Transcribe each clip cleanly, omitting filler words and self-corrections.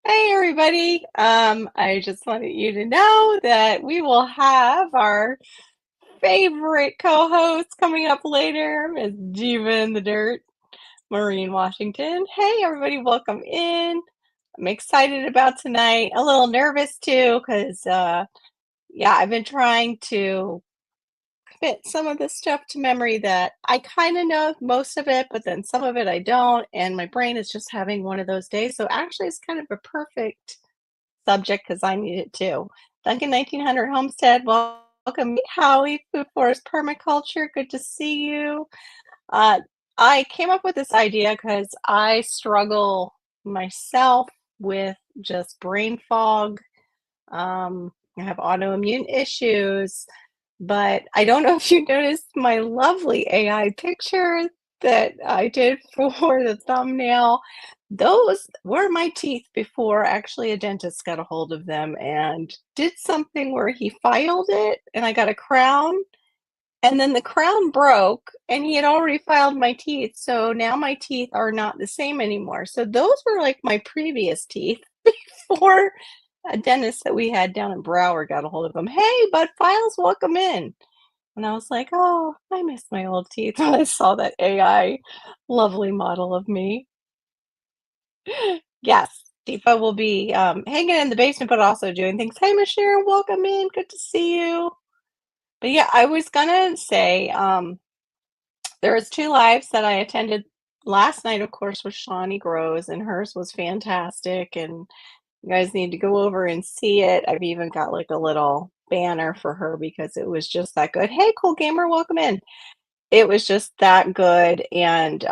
Hey everybody. I just wanted you to know that we will have our favorite co-host coming up later, Ms. Jiva in the Dirt, Maureen Washington. Hey everybody, welcome in. I'm excited about tonight. A little nervous too, because yeah, I've been trying to commit some of the stuff to memory that I kind of know most of it, but then some of it I don't, and my brain is just having one of those days. So actually it's kind of a perfect subject because I need it too. Duncan 1900 Homestead, welcome. Howie, Food Forest Permaculture, good to see you. Uh, I came up with this idea because I struggle myself with just brain fog. I have autoimmune issues, but I don't know if you noticed my lovely AI picture that I did for the thumbnail. Those were my teeth before actually a dentist got a hold of them and did something where he filed it and I got a crown and then the crown broke and he had already filed my teeth. So now my teeth are not the same anymore. So those were like my previous teeth before a dentist that we had down in Broward got a hold of them. Hey, Bud Files, welcome in. And I was like, oh, I miss my old teeth when I saw that AI lovely model of me. Yes, Deepa will be hanging in the basement, but also doing things. Hey, Miss Sharon, welcome in. Good to see you. But yeah, I was gonna say there was two lives that I attended last night. Of course, was Shawnee Grows, and hers was fantastic. And you guys need to go over and see it. I've even got like a little banner for her because it was just that good. Hey, cool gamer, welcome in. It was just that good, and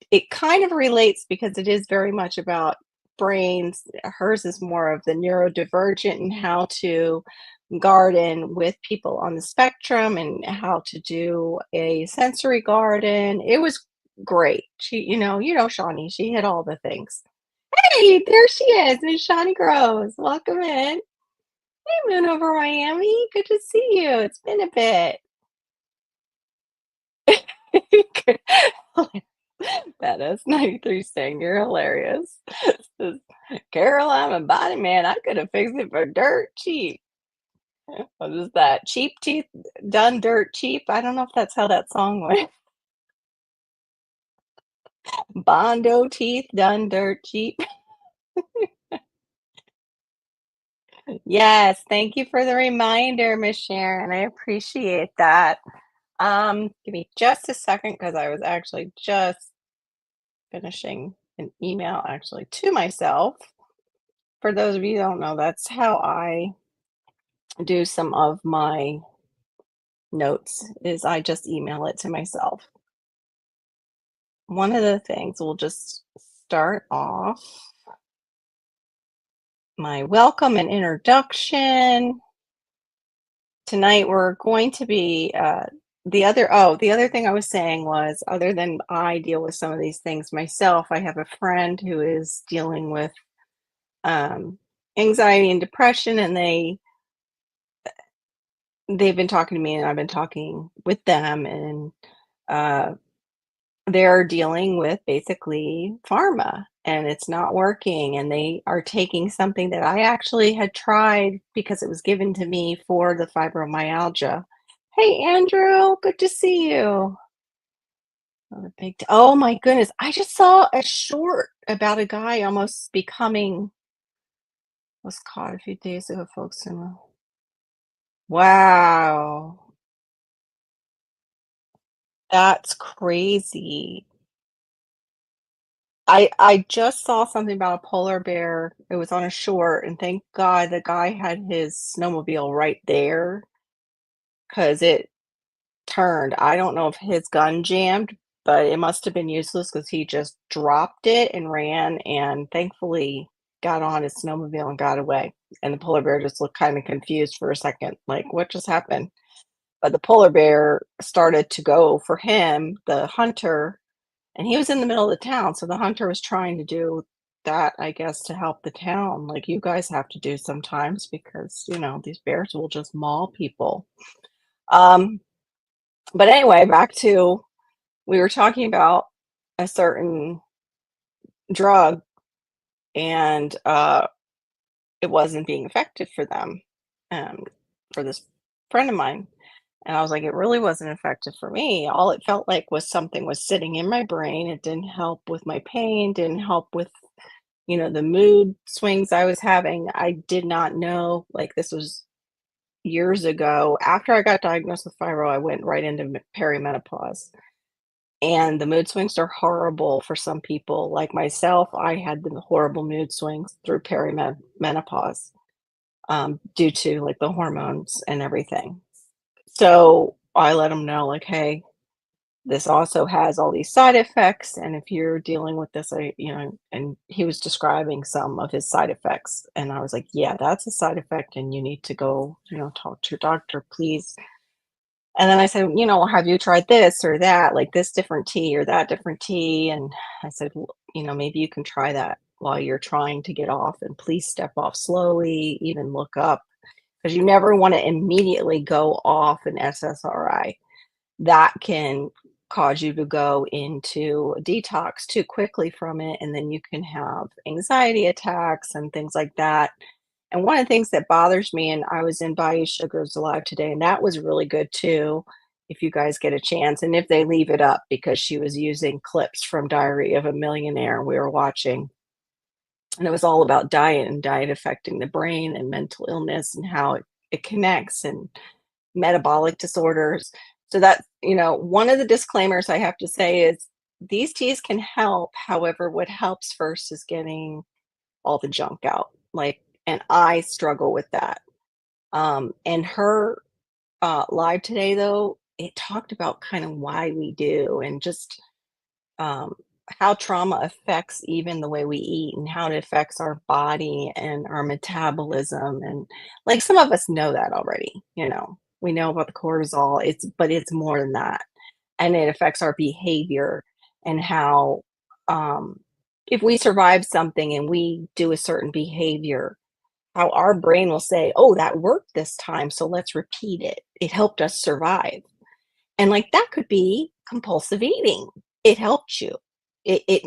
it kind of relates because it is very much about brains. Hers is more of the neurodivergent and how to garden with people on the spectrum and how to do a sensory garden. It was great. She, Shawnee, she hit all the things. Hey, there she is, Miss Shawnee Grows. Welcome in. Hey, Moon over Miami. Good to see you. It's been a bit. That is 93 saying you're hilarious. Says, Carol, I'm a body man. I could have fixed it for dirt cheap. What is that? Cheap teeth done dirt cheap? I don't know if that's how that song went. Bondo teeth done dirt cheap. Yes, thank you for the reminder, Miss Sharon. I appreciate that. Give me just a second because I was actually just finishing an email actually to myself. For those of you who don't know, that's how I do some of my notes is I just email it to myself. One of the things we'll just start off my welcome and introduction. Tonight we're going to be the other thing I was saying was other than I deal with some of these things myself, I have a friend who is dealing with um, anxiety and depression, and they've been talking to me, and I've been talking with them, and uh, they're dealing with basically pharma, and it's not working. And they are taking something that I actually had tried because it was given to me for the fibromyalgia. Hey, Andrew, good to see you. Oh my goodness. I just saw a short about a guy almost becoming was caught a few days ago, folks. Wow. That's crazy. I just saw something about a polar bear. It was on a short, and thank God the guy had his snowmobile right there because it turned. I don't know if his gun jammed, but it must have been useless because he just dropped it and ran, and thankfully got on his snowmobile and got away. And the polar bear just looked kind of confused for a second, like, what just happened? But the polar bear started to go for him, the hunter, and he was in the middle of the town, so the hunter was trying to do that, I guess, to help the town, like you guys have to do sometimes because, these bears will just maul people. Um, but anyway, back to we were talking about a certain drug and it wasn't being effective for them, um, for this friend of mine. And I was like, it really wasn't effective for me. All it felt like was something was sitting in my brain. It didn't help with my pain, didn't help with, the mood swings I was having. I did not know, like, this was years ago. After I got diagnosed with fibro, I went right into perimenopause. And the mood swings are horrible for some people. Like myself, I had the horrible mood swings through perimenopause, due to like the hormones and everything. So I let them know, like, hey, this also has all these side effects. And if you're dealing with this, and he was describing some of his side effects. And I was like, yeah, that's a side effect. And you need to go, talk to your doctor, please. And then I said, have you tried this or that, like this different tea or that different tea? And I said, well, maybe you can try that while you're trying to get off, and please step off slowly, even look up, because you never want to immediately go off an SSRI. That can cause you to go into a detox too quickly from it, and then you can have anxiety attacks and things like that. And one of the things that bothers me, and I was in Bayou Sugars Alive today, and that was really good too, if you guys get a chance, and if they leave it up, because she was using clips from Diary of a Millionaire, we were watching, and it was all about diet and diet affecting the brain and mental illness and how it connects, and metabolic disorders. So that, one of the disclaimers I have to say is these teas can help. However, what helps first is getting all the junk out. Like, and I struggle with that. And her live today, though, it talked about kind of why we do, and just um, how trauma affects even the way we eat, and how it affects our body and our metabolism. And like, some of us know that already, we know about the cortisol, but it's more than that. And it affects our behavior, and how, um, if we survive something and we do a certain behavior, how our brain will say, oh, that worked this time, so let's repeat it. It helped us survive. And, like, that could be compulsive eating. It helped you. It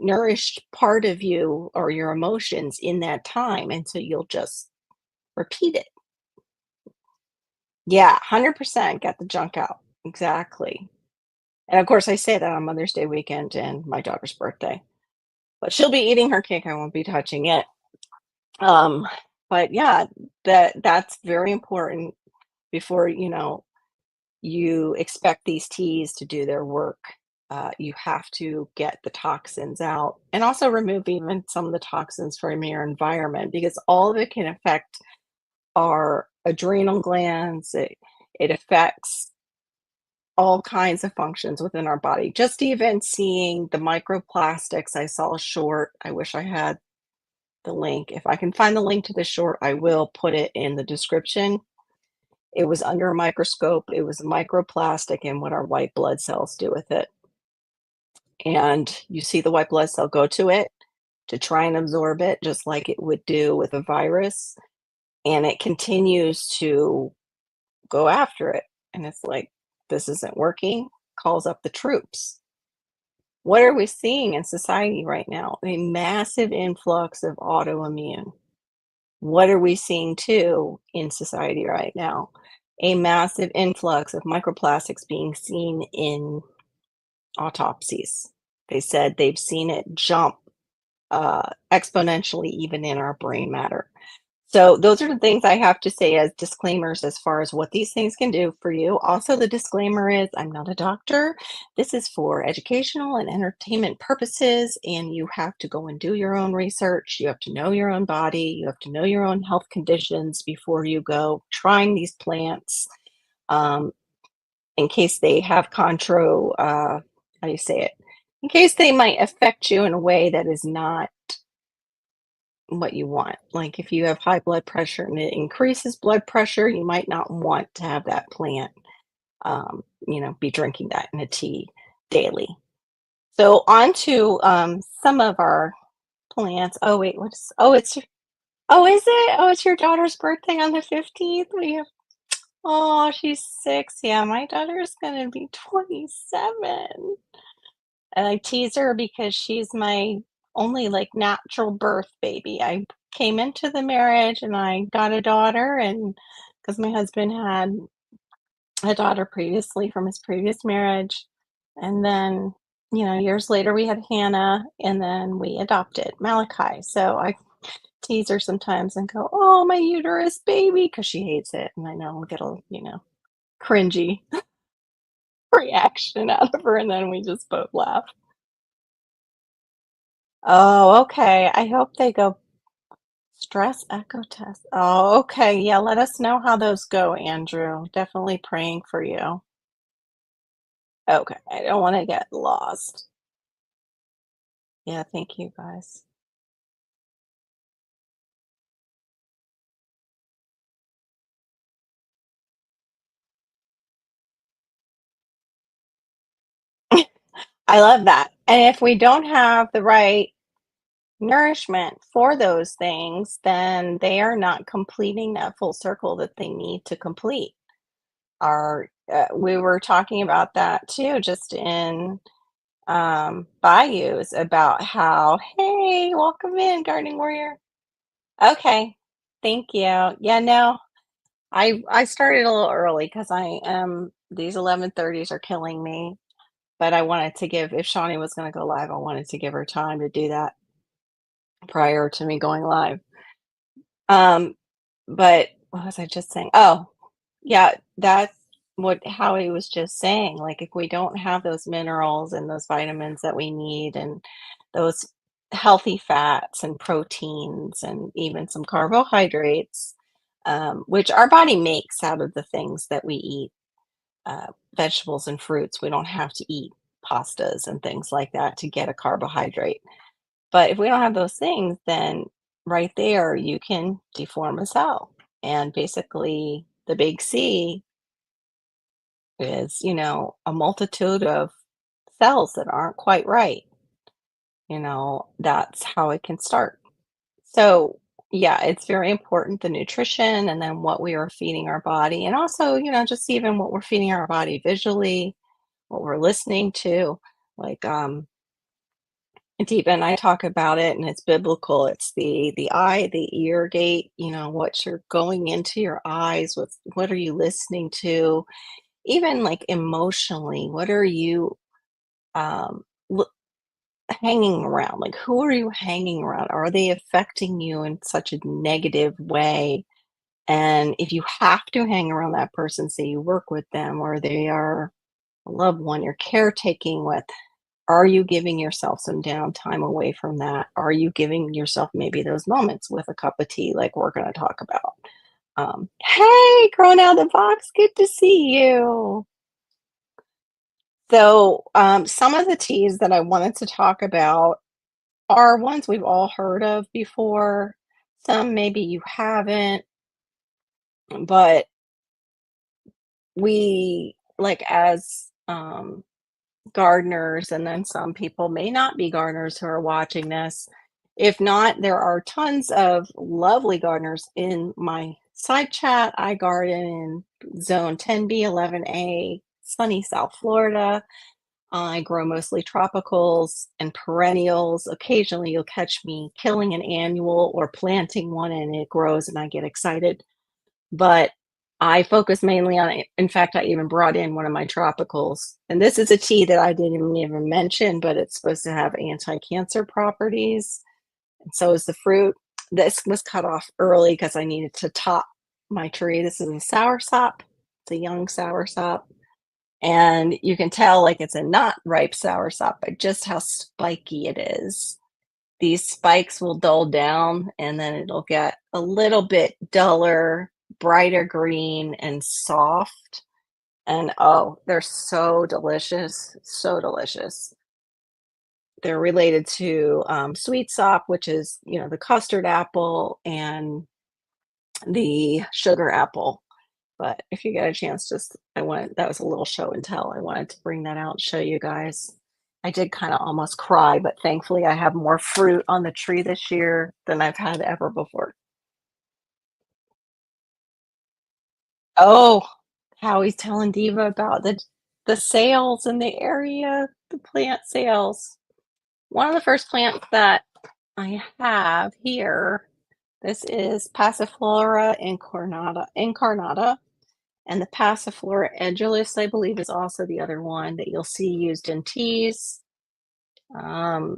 nourished part of you or your emotions in that time, and so you'll just repeat it. Yeah, 100% get the junk out. Exactly. And, of course, I say that on Mother's Day weekend and my daughter's birthday, but she'll be eating her cake, I won't be touching it. Um, but yeah, that's very important before, you expect these teas to do their work. You have to get the toxins out, and also remove even some of the toxins from your environment, because all of it can affect our adrenal glands. It affects all kinds of functions within our body. Just even seeing the microplastics, I saw a short. I wish I had the link. If I can find the link to the short, I will put it in the description. It was under a microscope. It was microplastic and what our white blood cells do with it. And you see the white blood cell go to it to try and absorb it, just like it would do with a virus. And it continues to go after it. And it's like, this isn't working, calls up the troops. What are we seeing in society right now? A massive influx of autoimmune. What are we seeing too in society right now? A massive influx of microplastics being seen in autopsies. They said they've seen it jump exponentially even in our brain matter. So those are the things I have to say as disclaimers as far as what these things can do for you. Also, the disclaimer is I'm not a doctor. This is for educational and entertainment purposes, and you have to go and do your own research. You have to know your own body. You have to know your own health conditions before you go trying these plants, um, in case they have how do you say it? In case they might affect you in a way that is not what you want. Like, if you have high blood pressure and it increases blood pressure, you might not want to have that plant, be drinking that in a tea daily. So on to some of our plants. Oh wait, oh, is it? Oh, it's your daughter's birthday on the 15th. Oh, she's 6. Yeah, my daughter is gonna be 27. And I tease her because she's my only like natural birth baby. I came into the marriage and I got a daughter, and because my husband had a daughter previously from his previous marriage. And then, years later we had Hannah, and then we adopted Malachi. So I tease her sometimes and go, "Oh, my uterus baby," because she hates it. And I know I'll get a, cringy reaction out of her, and then we just both laugh. Oh, okay. I hope they go stress echo test. Oh, okay. Yeah, let us know how those go, Andrew. Definitely praying for you. Okay. I don't want to get lost. Yeah, thank you guys. I love that. And if we don't have the right nourishment for those things, then they are not completing that full circle that they need to complete. We were talking about that too, just in Bayous, about how, hey, welcome in, gardening warrior. Okay, thank you. Yeah, no, I started a little early because I am these 11:30s are killing me. But I wanted to give, if Shawnee was gonna go live, I wanted to give her time to do that prior to me going live. Um, but what was I just saying? Oh, yeah, that's what Howie was just saying. Like, if we don't have those minerals and those vitamins that we need, and those healthy fats and proteins and even some carbohydrates, which our body makes out of the things that we eat, vegetables and fruits. We don't have to eat pastas and things like that to get a carbohydrate. But if we don't have those things, then right there you can deform a cell. And basically, the big C is, a multitude of cells that aren't quite right. That's how it can start. So, yeah, it's very important, the nutrition and then what we are feeding our body. And also, just even what we're feeding our body visually, what we're listening to. Like, Deepa and I talk about it, and it's biblical. It's the eye, the ear gate. What you're going into your eyes. What are you listening to? Even like emotionally, what are you um, l- hanging around? Like, who are you hanging around? Are they affecting you in such a negative way? And if you have to hang around that person, say you work with them, or they are a loved one you're caretaking with, are you giving yourself some downtime away from that? Are you giving yourself maybe those moments with a cup of tea, like we're going to talk about? Hey, growing out of the box, good to see you. So, some of the teas that I wanted to talk about are ones we've all heard of before. Some maybe you haven't, but we, like, as gardeners, and then some people may not be gardeners who are watching this. If not, there are tons of lovely gardeners in my side chat. I garden in zone 10B, 11A, sunny South Florida. I grow mostly tropicals and perennials. Occasionally, you'll catch me killing an annual or planting one and it grows and I get excited. But I focus mainly on it. In fact, I even brought in one of my tropicals. And this is a tea that I didn't even mention, but it's supposed to have anti-cancer properties. And so is the fruit. This was cut off early because I needed to top my tree. This is a soursop. It's a young soursop. And you can tell like it's a not ripe soursop by just how spiky it is. These spikes will dull down and then it'll get a little bit duller, brighter green and soft. And oh, they're so delicious, so delicious. They're related to sweet sop, which is, the custard apple, and the sugar apple. But if you get a chance, that was a little show and tell. I wanted to bring that out and show you guys. I did kind of almost cry, but thankfully I have more fruit on the tree this year than I've had ever before. Oh, how he's telling Diva about the sales in the area, the plant sales. One of the first plants that I have here, this is Passiflora incarnata, and the Passiflora edulis, I believe, is also the other one that you'll see used in teas. Um,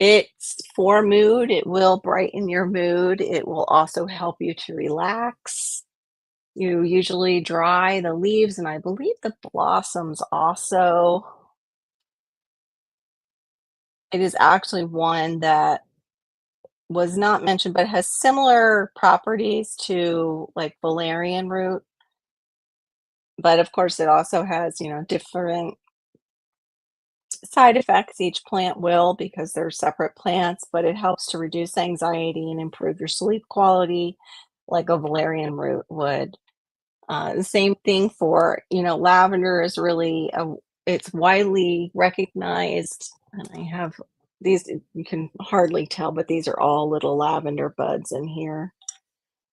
it's for mood. It will brighten your mood. It will also help you to relax. You usually dry the leaves, and I believe the blossoms also. It is actually one that was not mentioned, but has similar properties to like valerian root. But of course, it also has, different side effects. Each plant will because they're separate plants, but it helps to reduce anxiety and improve your sleep quality, like a valerian root would. The same thing for, lavender is really it's widely recognized, and I have these. You can hardly tell, but these are all little lavender buds in here.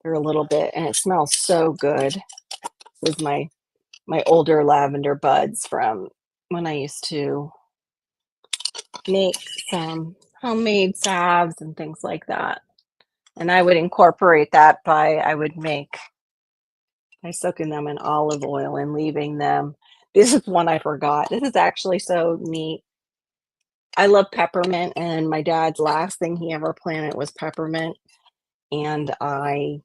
They're a little bit, and it smells so good. With my older lavender buds from when I used to make some homemade salves and things like that. And I would incorporate that I would make by soaking them in olive oil and leaving them. This is one I forgot. This is actually so neat. I love peppermint, and my dad's last thing he ever planted was peppermint. And I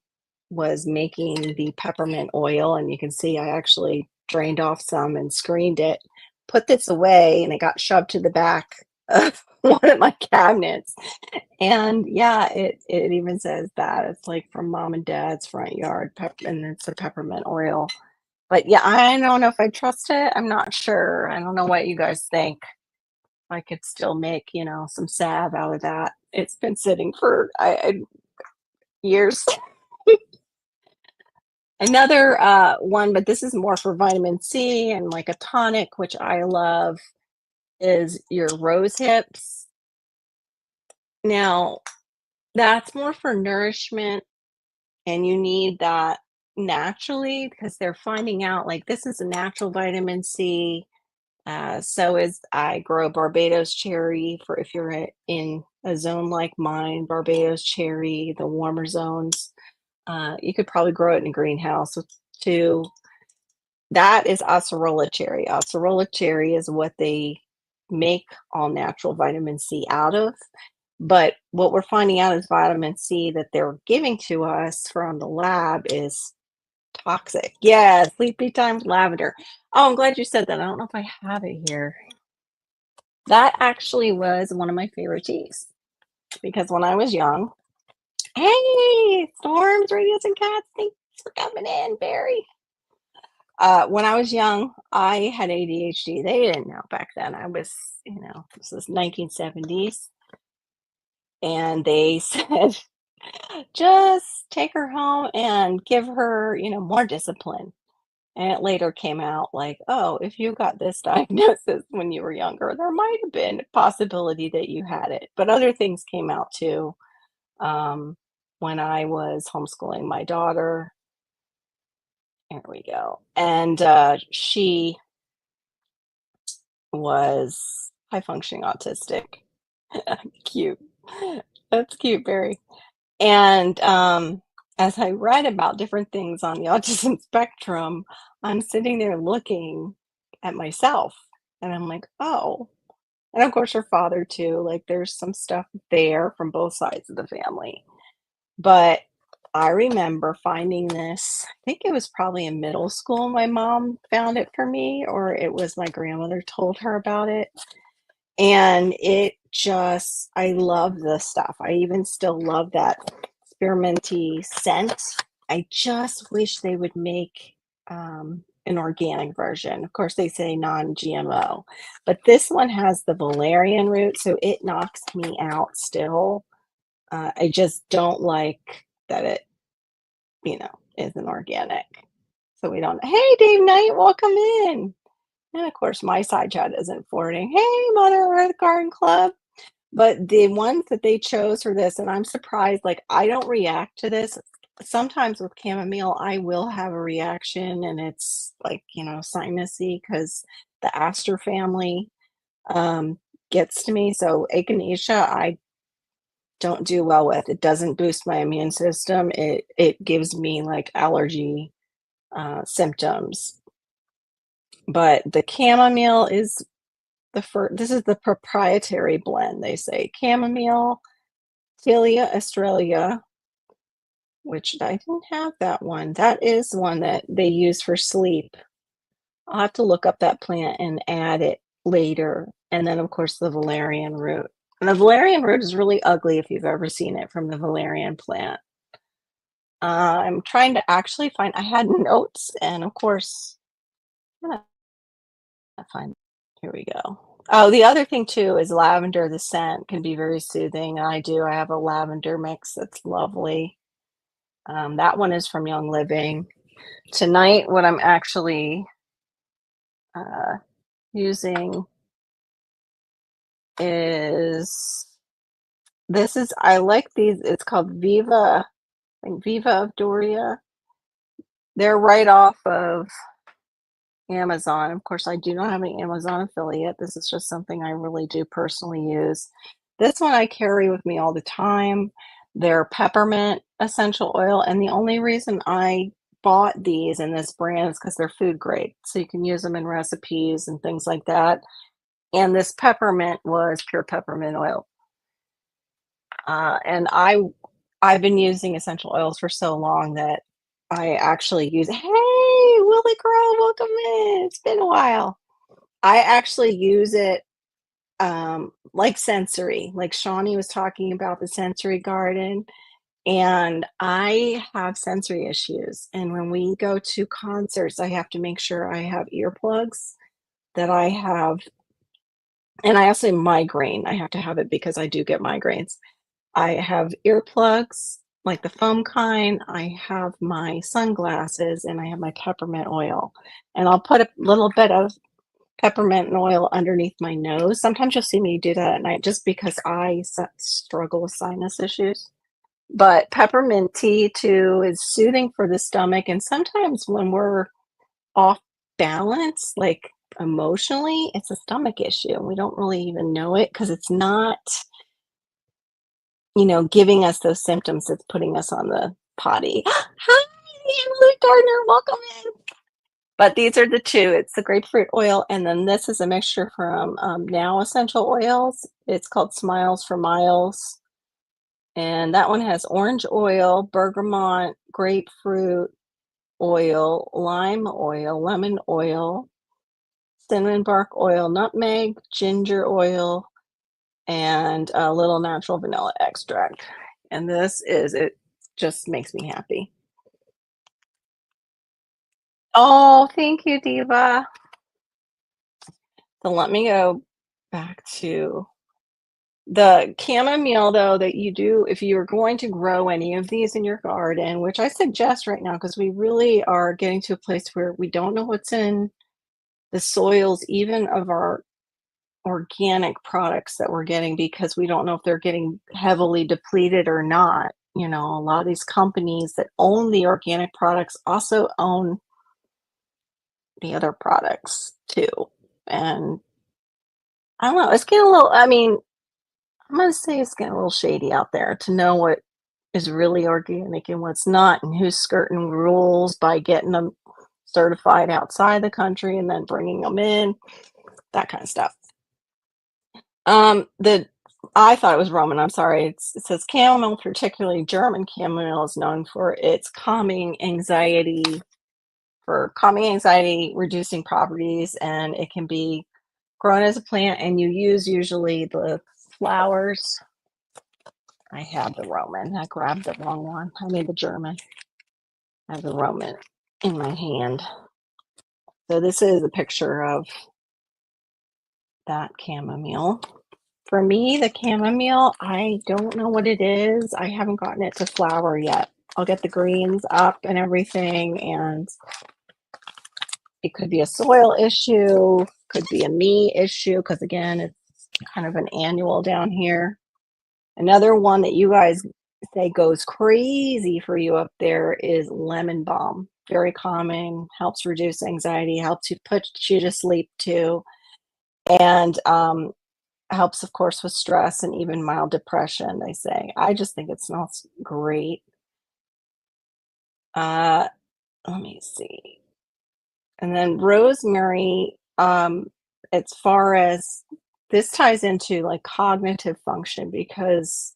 was making the peppermint oil, and you can see I actually drained off some and screened it, put this away, and it got shoved to the back of one of my cabinets. And yeah, it even says that it's like from mom and dad's front yard, and it's a peppermint oil. But yeah, I don't know if I trust it. I'm not sure. I don't know what you guys think. I could still make, some salve out of that. It's been sitting for years. Another one, but this is more for vitamin C and like a tonic, which I love, is your rose hips. Now, that's more for nourishment, and you need that naturally because they're finding out like this is a natural vitamin C. So is I grow Barbados cherry for if you're in a zone like mine, Barbados cherry, the warmer zones. You could probably grow it in a greenhouse too. That is acerola cherry. Acerola cherry is what they make all natural vitamin C out of. But what we're finding out is vitamin C that they're giving to us from the lab is toxic. Yeah, sleepy time lavender. Oh, I'm glad you said that. I don't know if I have it here. That actually was one of my favorite teas because when I was young, hey, storms, radios, and cats, thanks for coming in, Barry. When I was young, I had ADHD. They didn't know back then. I was, this is 1970s. And they said, just take her home and give her, more discipline. And it later came out like, oh, if you got this diagnosis when you were younger, there might have been a possibility that you had it. But other things came out too. When I was homeschooling my daughter, there we go. And she was high functioning autistic. Cute. That's cute, Barry. And as I read about different things on the autism spectrum, I'm sitting there looking at myself and I'm like, oh, and of course her father too. Like there's some stuff there from both sides of the family. But I remember finding this, I think it was probably in middle school. My mom found it for me, or it was my grandmother told her about it. And it just, I love this stuff. I even still love that spearminty scent. I just wish they would make an organic version. Of course, they say non-GMO, but this one has the valerian root, so it knocks me out still. I just don't like that it, isn't organic. So we don't. Hey, Dave Knight, welcome in. And of course, my side chat isn't forwarding. Hey, Mother Earth Garden Club. But the ones that they chose for this, and I'm surprised, like I don't react to this. Sometimes with chamomile, I will have a reaction, and it's like, sinusy because the aster family um, gets to me. So echinacea, I don't do well with. It doesn't boost my immune system. It gives me like allergy symptoms. But the chamomile is the first. This is the proprietary blend. They say chamomile, Tilia australia, which I didn't have that one. That is one that they use for sleep. I'll have to look up that plant and add it later. And then, of course, the valerian root. And the valerian root is really ugly if you've ever seen it from the valerian plant. I'm trying to actually find, I had notes, and of course, I'm gonna find, here we go. Oh, the other thing too is lavender, the scent can be very soothing. I have a lavender mix that's lovely. That one is from Young Living. Tonight, what I'm actually using is I like these. It's called Viva, I think Viva of Doria. They're right off of Amazon. Of course, I do not have an Amazon affiliate. This is just something I really do personally use. This one I carry with me all the time. They're peppermint essential oil, and the only reason I bought these in this brand is because they're food grade, so you can use them in recipes and things like that. And this peppermint was pure peppermint oil. And I've been using essential oils for so long that I actually use. Hey, Willie Crow, welcome in. It's been a while. I actually use it like sensory, like Shawnee was talking about the sensory garden. And I have sensory issues. And when we go to concerts, I have to make sure I have earplugs that I have. And I also migraine. I have to have it because I do get migraines. I have earplugs, like the foam kind. I have my sunglasses, and I have my peppermint oil. And I'll put a little bit of peppermint oil underneath my nose. Sometimes you'll see me do that at night just because I struggle with sinus issues. But peppermint tea too is soothing for the stomach. And sometimes when we're off balance, like emotionally, it's a stomach issue. And we don't really even know it because it's not, giving us those symptoms that's putting us on the potty. Hi, Luke Gardner, welcome in. But these are the two. It's the grapefruit oil, and then this is a mixture from Now Essential Oils. It's called Smiles for Miles. And that one has orange oil, bergamot, grapefruit oil, lime oil, lemon oil, cinnamon bark oil, nutmeg, ginger oil, and a little natural vanilla extract. And it just makes me happy. Oh, thank you, Diva. So let me go back to the chamomile, though, that you do if you're going to grow any of these in your garden, which I suggest right now because we really are getting to a place where we don't know what's in the soils, even of our organic products that we're getting, because we don't know if they're getting heavily depleted or not. A lot of these companies that own the organic products also own the other products too. And I don't know, it's getting a little, I'm gonna say it's getting a little shady out there to know what is really organic and what's not, and who's skirting rules by getting them certified outside the country and then bringing them in, that kind of stuff. The I thought it was Roman. I'm sorry. It says chamomile, particularly German chamomile, is known for its calming anxiety, reducing properties, and it can be grown as a plant. And you use usually the flowers. I have the Roman. I grabbed the wrong one. I made the German. I have the Roman in my hand. So this is a picture of that chamomile. For me, the chamomile, I don't know what it is. I haven't gotten it to flower yet. I'll get the greens up and everything, and it could be a soil issue, could be a me issue, because again, it's kind of an annual down here. Another one that you guys say goes crazy for you up there is lemon balm. Very calming, helps reduce anxiety, helps you put you to sleep too. And Helps, of course, with stress and even mild depression, they say. I just think it smells great. Uh, Let me see. And then rosemary, as far as this ties into like cognitive function because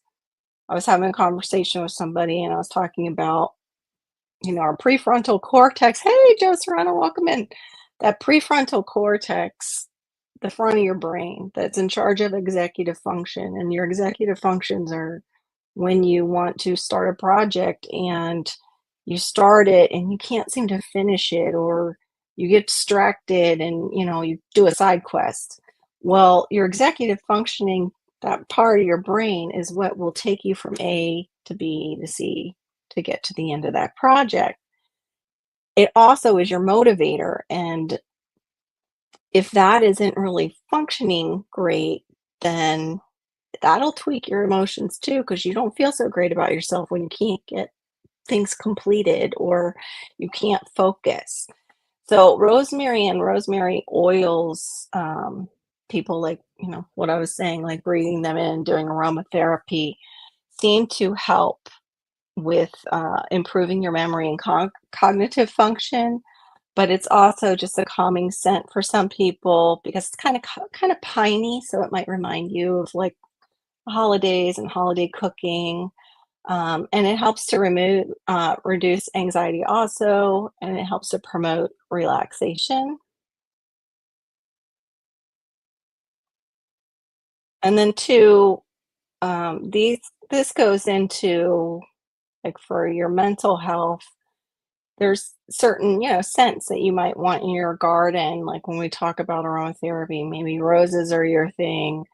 I was having a conversation with somebody and I was talking about, our prefrontal cortex. Hey, Joe Serrano, welcome in. That prefrontal cortex, the front of your brain that's in charge of executive function. And your executive functions are when you want to start a project and you start it and you can't seem to finish it, or you get distracted and you do a side quest. Well, your executive functioning, that part of your brain is what will take you from A to B to C to get to the end of that project. It also is your motivator, and if that isn't really functioning great, then that'll tweak your emotions too, because you don't feel so great about yourself when you can't get things completed or you can't focus. So rosemary and rosemary oils, people like, what I was saying, like breathing them in, doing aromatherapy, seem to help with improving your memory and cognitive function. But it's also just a calming scent for some people because it's kind of piney, so it might remind you of like holidays and holiday cooking. And it helps to reduce anxiety also, and it helps to promote relaxation. And then two, this goes into like for your mental health. There's certain, scents that you might want in your garden. Like when we talk about aromatherapy, maybe roses are your thing.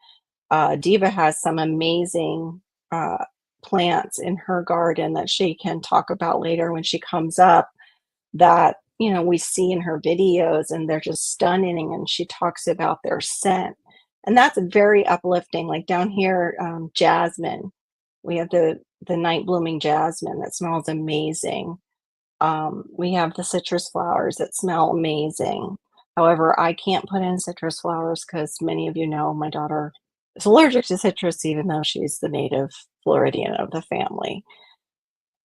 Diva has some amazing uh, plants in her garden that she can talk about later when she comes up that we see in her videos, and they're just stunning, and she talks about their scent, and that's very uplifting. Like down here, jasmine, we have the night blooming jasmine that smells amazing. We have the citrus flowers that smell amazing. However, I can't put in citrus flowers because many of you know my daughter is allergic to citrus, even though she's the native Floridian of the family.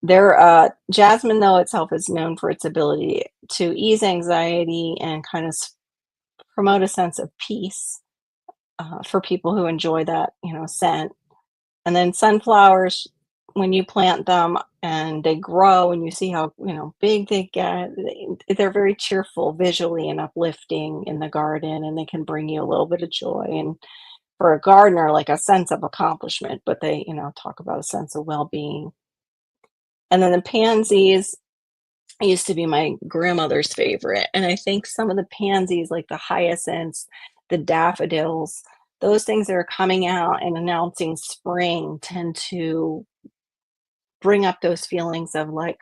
Jasmine, though, itself is known for its ability to ease anxiety and kind of promote a sense of peace for people who enjoy that, scent. And then sunflowers, when you plant them and they grow and you see how, big they get, they're very cheerful visually and uplifting in the garden, and they can bring you a little bit of joy. And for a gardener, like a sense of accomplishment, but they, talk about a sense of well being. And then the pansies used to be my grandmother's favorite, and I think some of the pansies, like the hyacinths, the daffodils, those things that are coming out and announcing spring tend to bring up those feelings of like,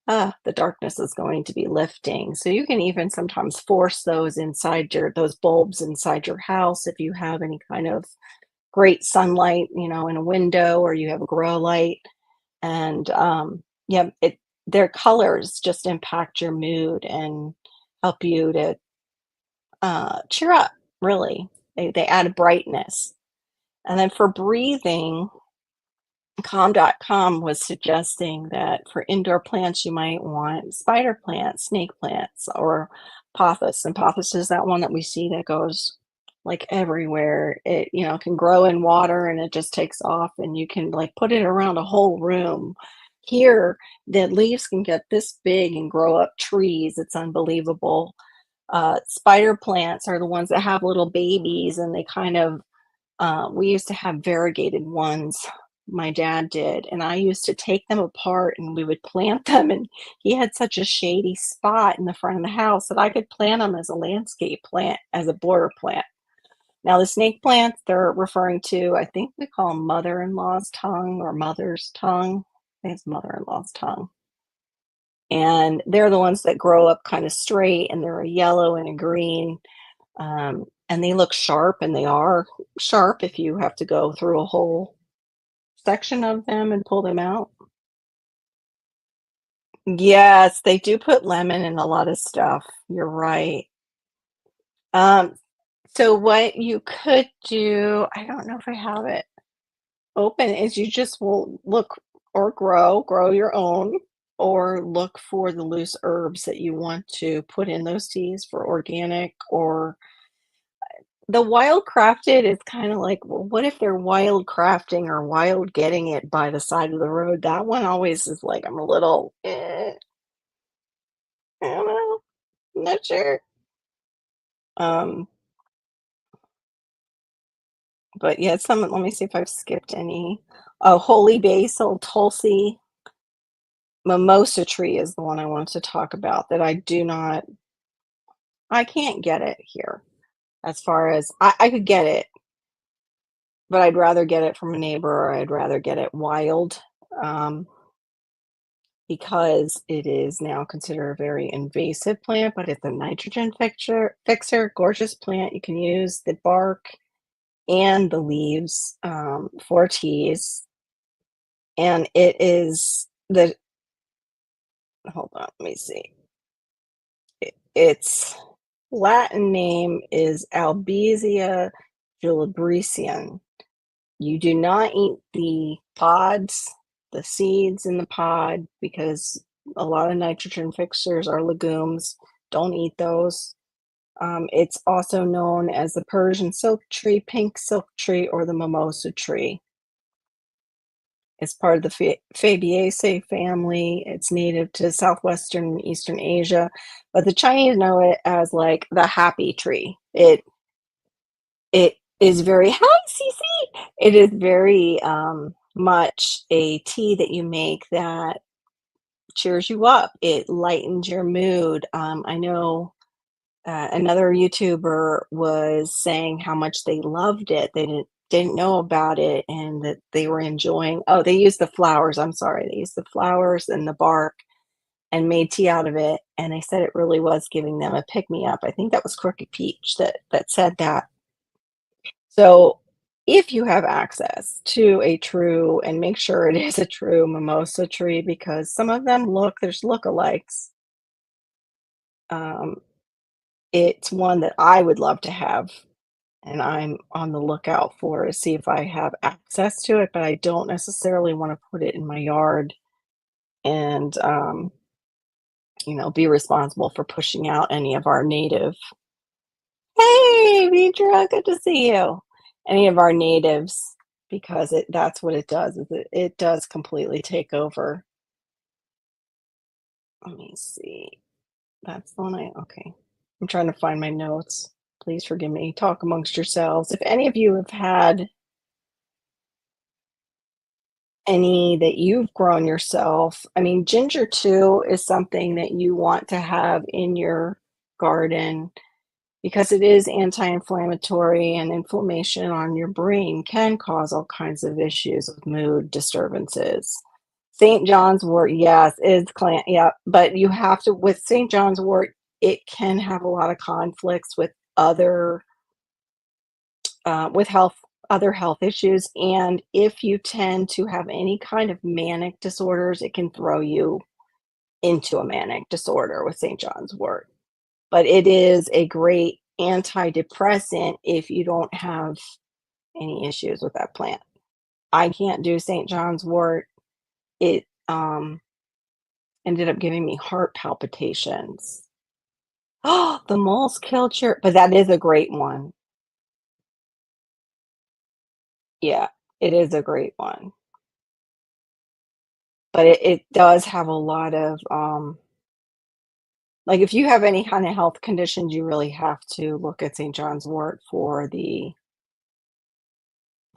the darkness is going to be lifting. So you can even sometimes force those bulbs inside your house if you have any kind of great sunlight, in a window, or you have a grow light. And yeah, their colors just impact your mood and help you to cheer up, really. They add a brightness. And then for breathing, calm.com was suggesting that for indoor plants, you might want spider plants, snake plants, or pothos. And pothos is that one that we see that goes like everywhere. It, can grow in water and it just takes off, and you can like put it around a whole room. Here, the leaves can get this big and grow up trees. It's unbelievable. Spider plants are the ones that have little babies, and they kind of we used to have variegated ones. My dad did, and I used to take them apart and we would plant them. And he had such a shady spot in the front of the house that I could plant them as a landscape plant, as a border plant. Now, the snake plants they're referring to, I think we call them mother in law's tongue or mother's tongue. I think it's mother in law's tongue. And they're the ones that grow up kind of straight, and they're a yellow and a green. And they look sharp, and they are sharp if you have to go through a whole section of them and pull them out. Yes, they do put lemon in a lot of stuff. You're right. Um, So what you could do, I don't know if I have it open, is you just will look or grow your own, or look for the loose herbs that you want to put in those teas for organic. Or the wild crafted is kind of like, well, what if they're wild crafting or wild getting it by the side of the road? That one always is like, I'm a little, I don't know, not sure. Um, but yeah, some, let me see if I've skipped any. Oh, holy basil, tulsi, mimosa tree is the one I wanted to talk about that I can't get it here. As far as I could get it, but I'd rather get it from a neighbor, or I'd rather get it wild, um, because it is now considered a very invasive plant, but it's a nitrogen fixer, gorgeous plant. You can use the bark and the leaves, for teas, and it is the hold on, let me see. Its Latin name is Albizia julibriscian. You do not eat the pods, the seeds in the pod, because a lot of nitrogen fixers are legumes. Don't eat those. It's also known as the Persian silk tree, pink silk tree, or the mimosa tree. It's part of the Fabaceae family. It's native to southwestern and eastern Asia, but the Chinese know it as like the happy tree. It is very hi, Cece. It is very much a tea that you make that cheers you up. It lightens your mood. I know another YouTuber was saying how much they loved it. They didn't know about it, and that they were enjoying. Oh, they used the flowers. I'm sorry, they used the flowers and the bark and made tea out of it. And they said it really was giving them a pick me up. I think that was Crooked Peach that said that. So if you have access to a true, and make sure it is a true mimosa tree, because some of them there's lookalikes. Um, it's one that I would love to have, and I'm on the lookout for to see if I have access to it, but I don't necessarily want to put it in my yard and, be responsible for pushing out any of our native. Hey, Vidra, good to see you. Any of our natives, because that's what it does, is it does completely take over. Let me see. That's the one okay. I'm trying to find my notes. Please forgive me. Talk amongst yourselves. If any of you have had any that you've grown yourself, I mean, ginger too is something that you want to have in your garden, because it is anti-inflammatory, and inflammation on your brain can cause all kinds of issues with mood disturbances. St. John's wort, yes, is yeah, but you have to, with St. John's wort, it can have a lot of conflicts with other with other health issues, and if you tend to have any kind of manic disorders, it can throw you into a manic disorder with St. John's wort. But it is a great antidepressant if you don't have any issues with that plant. I can't do St. John's wort. It ended up giving me heart palpitations. Oh, the moles killed your, but that is a great one. Yeah, it is a great one. But it does have a lot of like, if you have any kind of health conditions, you really have to look at St. John's wort for the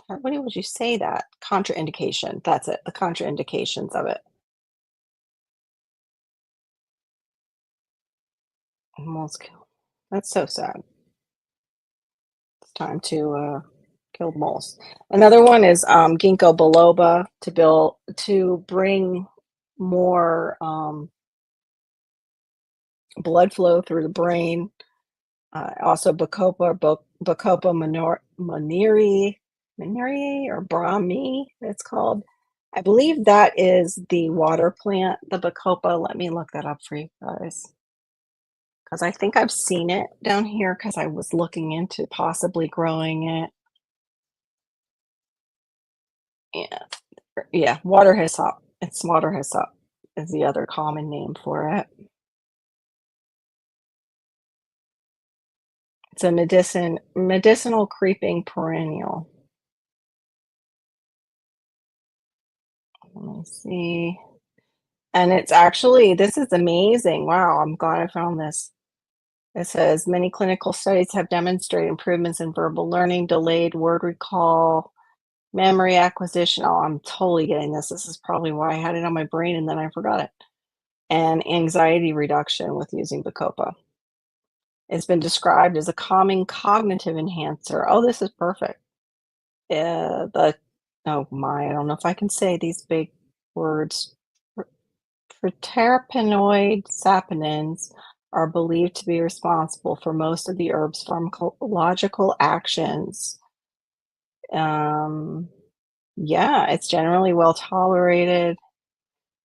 what would you say, that contraindication? That's it, the contraindications of it. Almost kill. That's so sad. It's time to kill moles. Another one is ginkgo biloba, to bring more blood flow through the brain. Also Bacopa Monnieri or Brahmi, it's called. I believe that is the water plant, the Bacopa. Let me look that up for you guys. because I think I've seen it down here because I was looking into possibly growing it. Yeah, yeah, water hyssop. It's water hyssop is the other common name for it. It's a medicinal creeping perennial. Let me see. And it's actually this is amazing. Wow, I'm glad I found this. It says many clinical studies have demonstrated improvements in verbal learning, delayed word recall, memory acquisition. Oh, I'm totally getting this. This is probably why I had it on my brain and then I forgot it. And anxiety reduction with using Bacopa. It's been described as a calming cognitive enhancer. Oh, this is perfect. The oh my, I don't know if I can say these big words. Terpenoid saponins are believed to be responsible for most of the herb's pharmacological actions. Um, yeah, it's generally well tolerated,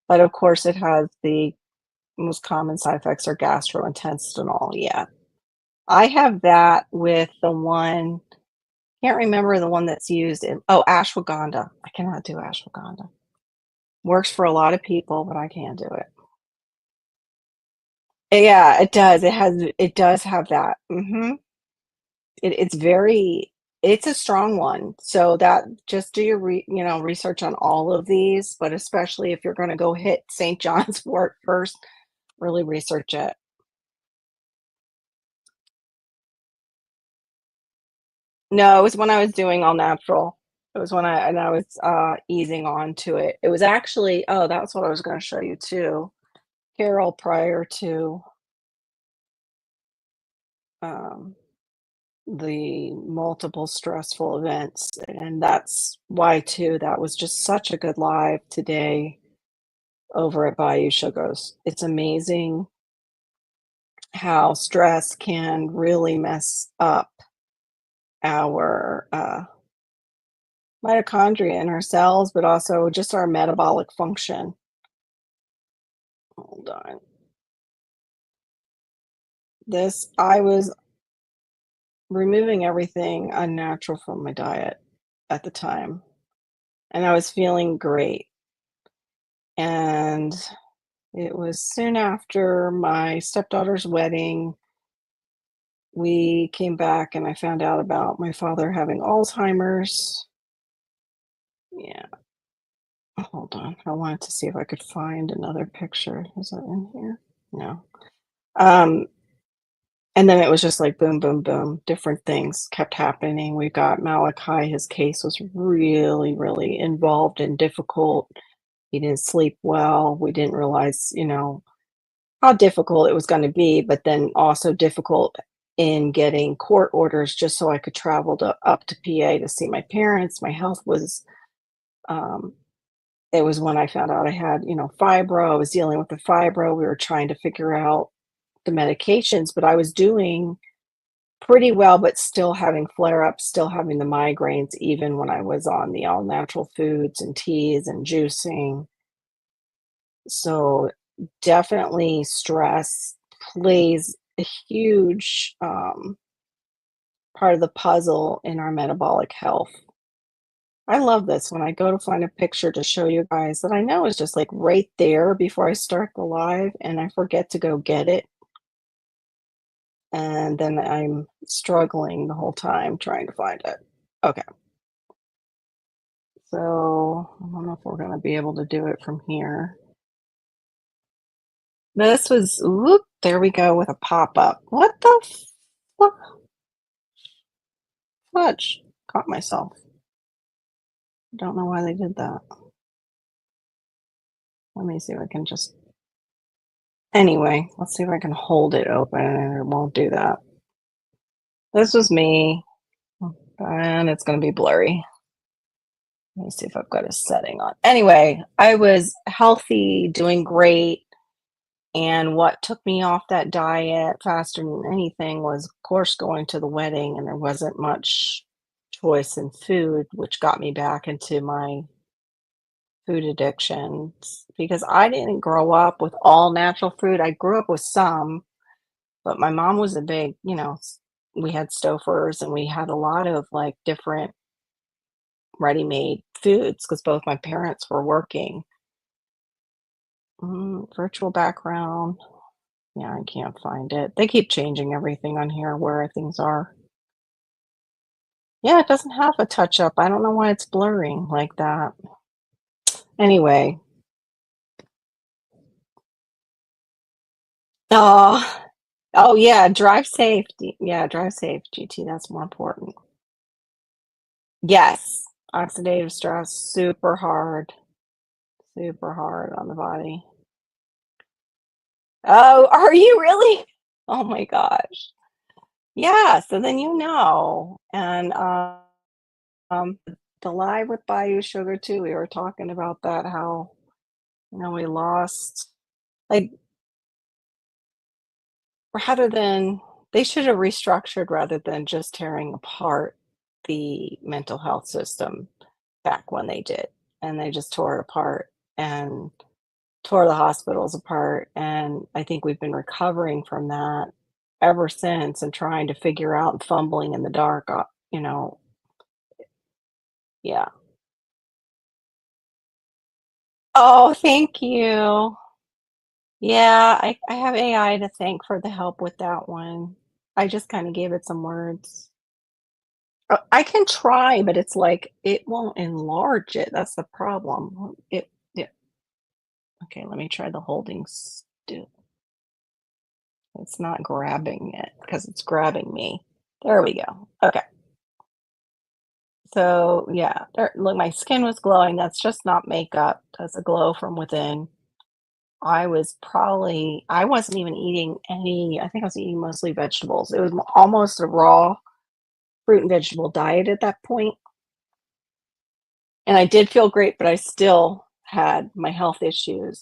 but of course, it has the most common side effects are gastrointestinal. Yeah, I have that with the one. Can't remember the one that's used in. Oh, ashwagandha. I cannot do ashwagandha. Works for a lot of people, but I can't do it. Yeah, it does. It does have that. It's very it's a strong one. So that just do your research on all of these, but especially if you're gonna go hit St. John's wort first, really research it. No, it was when I was doing all natural. It was when I was, easing on to it. It was actually oh, that's what I was gonna show you too. Carol prior to, um the multiple stressful events, and that's why too, that was just such a good live today over at Bayou Sugars. It's amazing how stress can really mess up our, mitochondria in our cells, but also just our metabolic function. Hold on. This I was removing everything unnatural from my diet at the time, and I was feeling great, and it was soon after my stepdaughter's wedding. We came back and I found out about my father having Alzheimer's. Yeah, hold on. I wanted to see if I could find another picture. Is that in here? No. Um, and then it was just like boom, boom, boom. Different things kept happening. We got Malachi. His case was really, really involved and difficult. He didn't sleep well. We didn't realize, how difficult it was gonna be, but then also difficult in getting court orders just so I could travel to up to PA to see my parents. My health was, um it was when I found out I had, fibro. I was dealing with the fibro. We were trying to figure out the medications, but I was doing pretty well, but still having flare-ups, still having the migraines even when I was on the all-natural foods and teas and juicing. So definitely stress plays a huge part of the puzzle in our metabolic health. I love this when I go to find a picture to show you guys that I know is just like right there before I start the live and I forget to go get it. And then I'm struggling the whole time trying to find it. Okay. So I don't know if we're going to be able to do it from here. This was, whoop, there we go with a pop up. What the fudge? Caught myself. Don't know why they did that. Let me see if I can just. Anyway, let's see if I can hold it open and it won't do that. This was me, and it's going to be blurry. Let me see if I've got a setting on. Anyway, I was healthy, doing great. And what took me off that diet faster than anything was, of course, going to the wedding, and there wasn't much choice in food, which got me back into my food addictions because I didn't grow up with all natural food. I grew up with some, But my mom was a big, we had Stofers and we had a lot of like different ready-made foods because both my parents were working. Virtual background. Yeah, I can't find it. They keep changing everything on here where things are. Yeah, it doesn't have a touch up. I don't know why it's blurring like that. Anyway. Oh, oh yeah, drive safe. Yeah, drive safe, GT. That's more important. Yes, oxidative stress, super hard on the body. Oh, are you really? Oh my gosh. Yeah, so then and um, the live with Bayou Sugar too. We were talking about that. How we lost like rather than they should have restructured rather than just tearing apart the mental health system back when they did, and they just tore it apart and tore the hospitals apart, and I think we've been recovering from that ever since and trying to figure out and fumbling in the dark, yeah. Oh, thank you. Yeah, I have AI to thank for the help with that one. I just kinda gave it some words. I can try, but it's like it won't enlarge it, that's the problem. Yeah, okay, let me try the holding still. It's not grabbing it because it's grabbing me. There we go. Okay. So, yeah, look, my skin was glowing. That's just not makeup. That's a glow from within. I wasn't even eating I think I was eating mostly vegetables. It was almost a raw fruit and vegetable diet at that point. And I did feel great, but I still had my health issues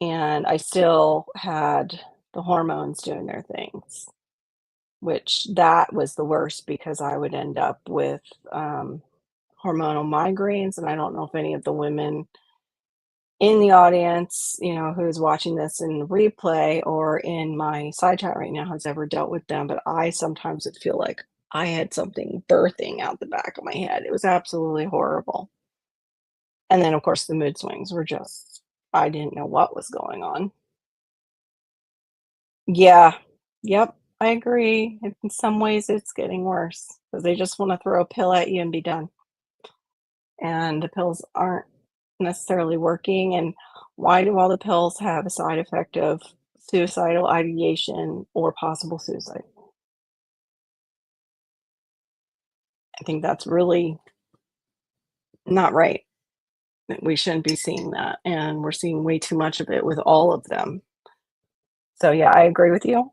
and I still had the hormones doing their things, which that was the worst because I would end up with hormonal migraines. And I don't know if any of the women in the audience, who's watching this in replay or in my side chat right now has ever dealt with them, but I sometimes would feel like I had something birthing out the back of my head. It was absolutely horrible. And then, of course, the mood swings were just, I didn't know what was going on. Yeah. Yep. I agree. In some ways, it's getting worse because they just want to throw a pill at you and be done. And the pills aren't necessarily working. And why do all the pills have a side effect of suicidal ideation or possible suicide? I think that's really not right. We shouldn't be seeing that. And we're seeing way too much of it with all of them. So, yeah, I agree with you.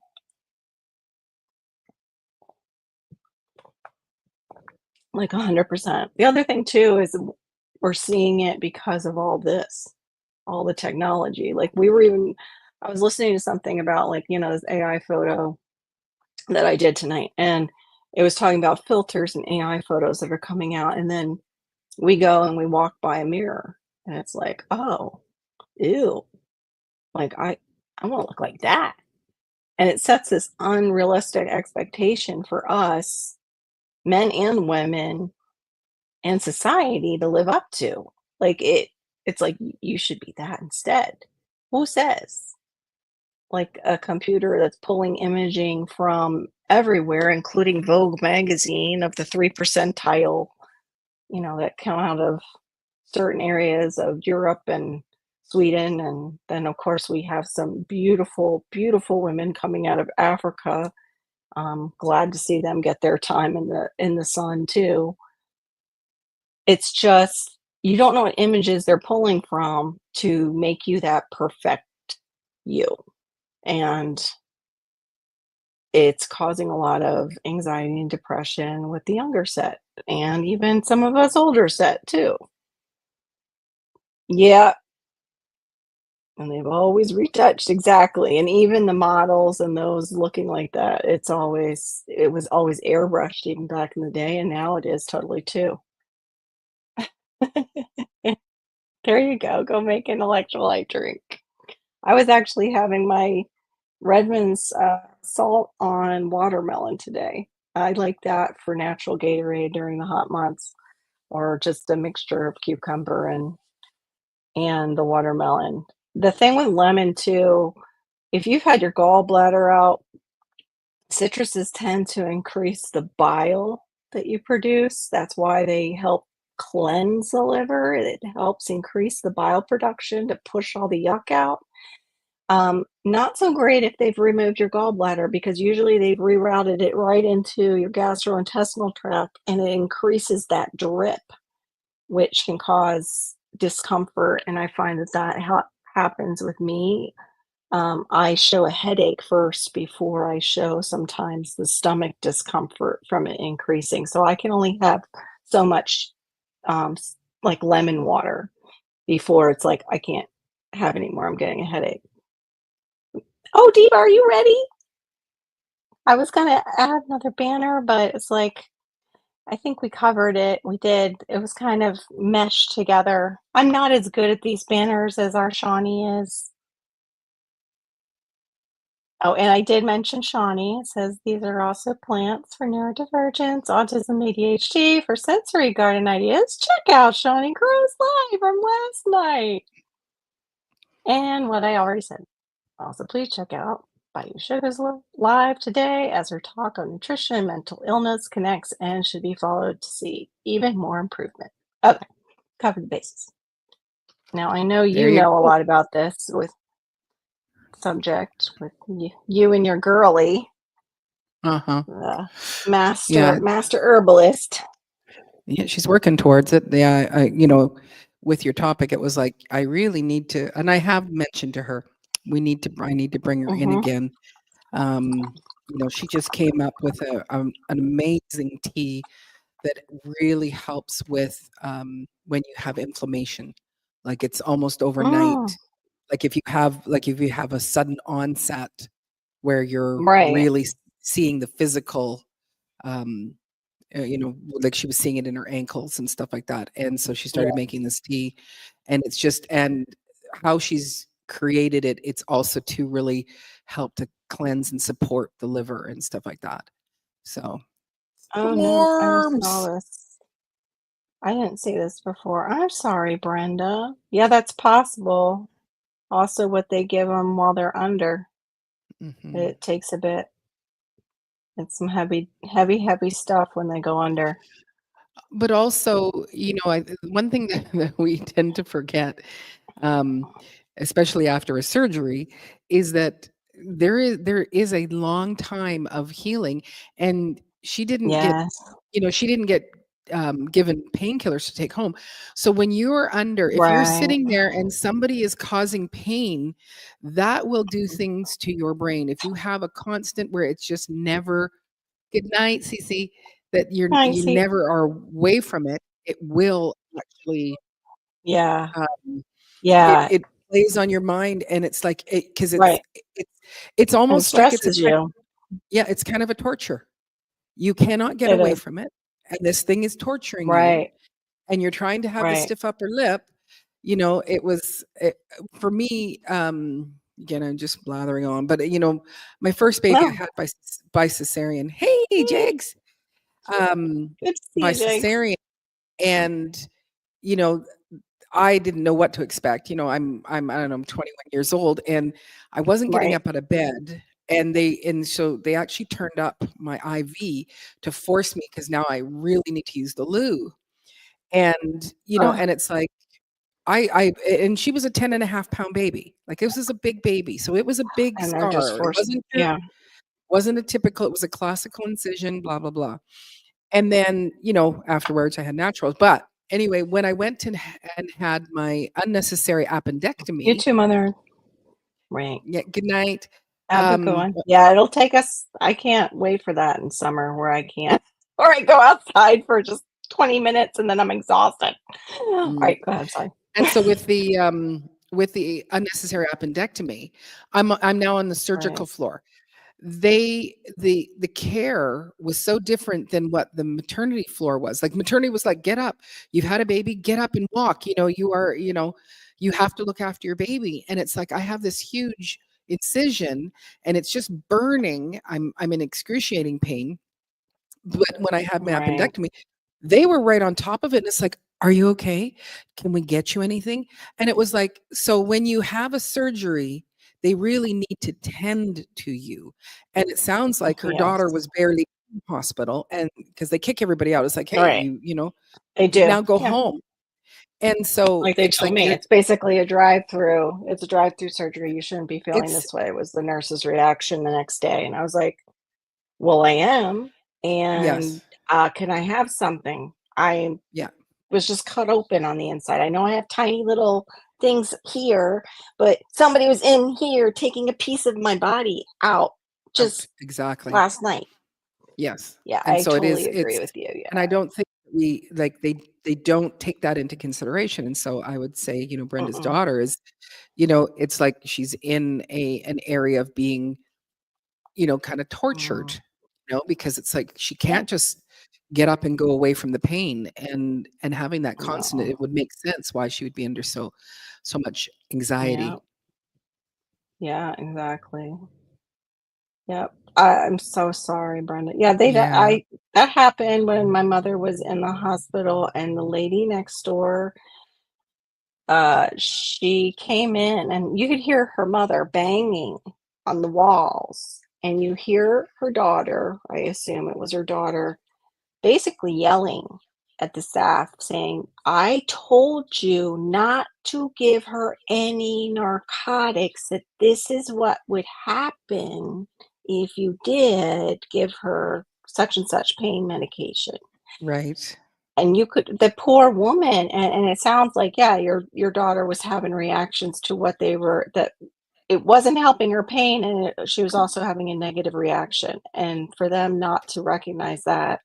Like 100%. The other thing too is we're seeing it because of all this, all the technology. Like I was listening to something about like, this AI photo that I did tonight, and it was talking about filters and AI photos that are coming out, and then we go and we walk by a mirror, and it's like, "Oh, ew, like, I wanna look like that." And it sets this unrealistic expectation for us, men and women, and society to live up to. Like, it's like, you should be that instead." Who says? Like, a computer that's pulling imaging from everywhere, including Vogue magazine of the 3 percentile, that come out of certain areas of Europe and Sweden, and then, of course, we have some beautiful, beautiful women coming out of Africa. Glad to see them get their time in the sun too. It's just you don't know what images they're pulling from to make you that perfect you, and it's causing a lot of anxiety and depression with the younger set, and even some of us older set too. Yeah, and they've always retouched, exactly, and even the models and those looking like that, it was always airbrushed even back in the day, and now it is totally too. There you go make an electrolyte drink. I was actually having my Redmond's salt on watermelon today. I like that for natural Gatorade during the hot months, or just a mixture of cucumber and the watermelon. The thing with lemon too, if you've had your gallbladder out, citruses tend to increase the bile that you produce. That's why they help cleanse the liver. It helps increase the bile production to push all the yuck out. Not so great if they've removed your gallbladder, because usually they've rerouted it right into your gastrointestinal tract, and it increases that drip, which can cause discomfort. And I find that happens with me. I show a headache first before I show sometimes the stomach discomfort from it increasing. So I can only have so much like lemon water before it's like I can't have any more. I'm getting a headache. Oh, Diva, are you ready? I was gonna add another banner, but it's like I think we covered it. We did. It was kind of meshed together. I'm not as good at these banners as our Shawnee is. Oh, and I did mention Shawnee. It says these are also plants for neurodivergence, autism, ADHD, for sensory garden ideas. Check out Shawnee Crow's live from last night. And what I already said. Also, please check out Bayou Sugar's live today as her talk on nutrition and mental illness connects and should be followed to see even more improvement. Okay, covered the bases. Now, I know There you you know a go. lot about this with subject with you and your girly, Uh-huh. the Yeah. master herbalist. Yeah, she's working towards it. Yeah, with your topic, it was like, I really need to, and I have mentioned to her, I need to bring her in Mm-hmm. again. She just came up with an amazing tea that really helps with when you have inflammation. Like it's almost Mm, overnight. Like if you have a sudden onset where you're right. really seeing the physical, um, like she was seeing it in her ankles and stuff like that. And so she Yeah. started making this tea, and and how she's created it, it's also to really help to cleanse and support the liver and stuff like that. So Oh no, I just saw warms. this. I didn't see this before. I'm sorry, Brenda. Yeah, that's possible. Also, what they give them while they're under. Hmm. It takes a bit. It's some heavy, heavy, heavy stuff when they go under. But also, one thing that we tend to forget, um, especially after a surgery, is that there is a long time of healing, and Yes. she didn't get given painkillers to take home. So when you're under, if you're Right. sitting there and somebody is causing pain, that will do things to your brain. If you have a constant where it's just never good night, Cece, that I you see. never are away from it, it will actually, Yeah. um, Yeah. it plays on your mind, and it's like because Right. it's it's And almost like stresses you. it's kind of a torture. You cannot get It away is. from it, and this thing is torturing you, Right. and you're trying to have the Right. stiff upper lip. It was for me. Again, I'm just blathering on, but my first baby I No. had by cesarean. Hey, Mm, Jigs, um, good to see by you, Jakes. cesarean, and you know, I didn't know what to expect. I'm I don't know, I'm 21 years old, and I wasn't getting Right. up out of bed. And so they actually turned up my IV to force me, because now I really need to use the loo. And Oh, and it's like I and she was a 10.5 pound baby. Like, this was a big baby, so it was a big and they're just scar. It forced. Yeah. wasn't a typical. It was a classical incision. Blah blah blah. And then, afterwards I had naturals. But anyway, when I went and had my unnecessary You appendectomy, too, mother. Right. yeah, good night. Have a good one. Yeah, it'll take us. I can't wait for that in summer where I can't, or I go outside for just 20 minutes and then I'm exhausted. All Mm, right, go ahead. Sorry. and so with the unnecessary appendectomy, I'm now on the surgical Right. floor. The care was so different than what the maternity floor was. Like, maternity was like, get up, you've had a baby, get up and walk, you have to look after your baby. And it's like, I have this huge incision and it's just burning. I'm in excruciating pain. But when I had my Right. appendectomy, they were right on top of it, and it's like, "Are you okay? Can we get you anything?" And it was like, so when you have a surgery, they really need to tend to you. And it sounds like her daughter Yes. was barely in hospital, and because they kick everybody out, it's like, "Hey, Right. you They do. now go Yeah. home." And so Like they it's told like me, you're it's basically a drive-through. It's a drive-through surgery. You shouldn't be feeling it's this way, was the nurse's reaction the next day. And I was like, well, I am. And yes. can I have something? I Yeah. was just cut open on the inside. I know I have tiny little things here, but somebody was in here taking a piece of my body out Out. just Exactly. last night. Yes. Yeah, And I so totally agree it's with you. and Yeah. I don't think we like they don't take that into consideration. And so I would say, Brenda's Mm-mm. daughter is, it's like she's in an area of being, kind of tortured, Mm. because it's like she Yeah. can't just get up and go away from the pain and having that constant, No. it would make sense why she would be under so much Yeah. anxiety. Yeah, exactly. Yep. I'm so sorry, Brenda. Yeah, Yeah. that happened when my mother was in the hospital, and the lady next door, she came in and you could hear her mother banging on the walls, and you hear her daughter, I assume it was her daughter, basically yelling at the staff saying, "I told you not to give her any narcotics, that this is what would happen if you did give her such and such pain medication." Right. And you could, the poor woman, and it sounds like, yeah, your daughter was having reactions to what they were, that it wasn't helping her pain, and she was also having a negative reaction. And for them not to recognize that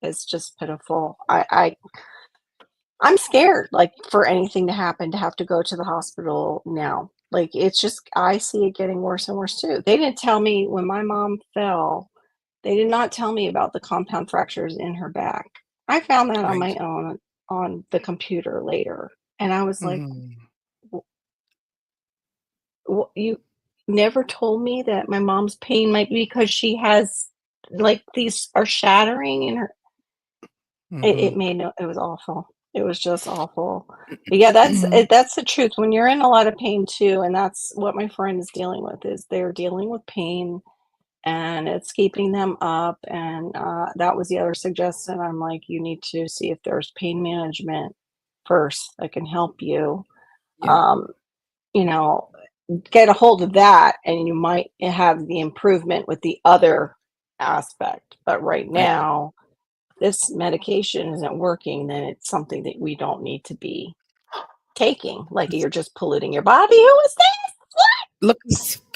is just pitiful. I'm scared, like, for anything to happen, to have to go to the hospital now. Like, it's just, I see it getting worse and worse too. They didn't tell me when my mom fell, they did not tell me about the compound fractures in her back. I found that on Right. my own on the computer later. And I was like, Mhm. You never told me that my mom's pain might be because she has, like, these are shattering in her." It Mhm. made no, it was awful. It was just awful. But yeah, that's the truth. When you're in a lot of pain too, and that's what my friend is dealing with, is they're dealing with pain and it's keeping them up. And that was the other suggestion. I'm like, you need to see if there's pain management first that can help you. Yeah. Um, you know, get a hold of that, and you might have the improvement with the other aspect. But right Right. now, this medication isn't working, then it's something that we don't need to be taking. Like, you're just polluting your body. Who is this? Look.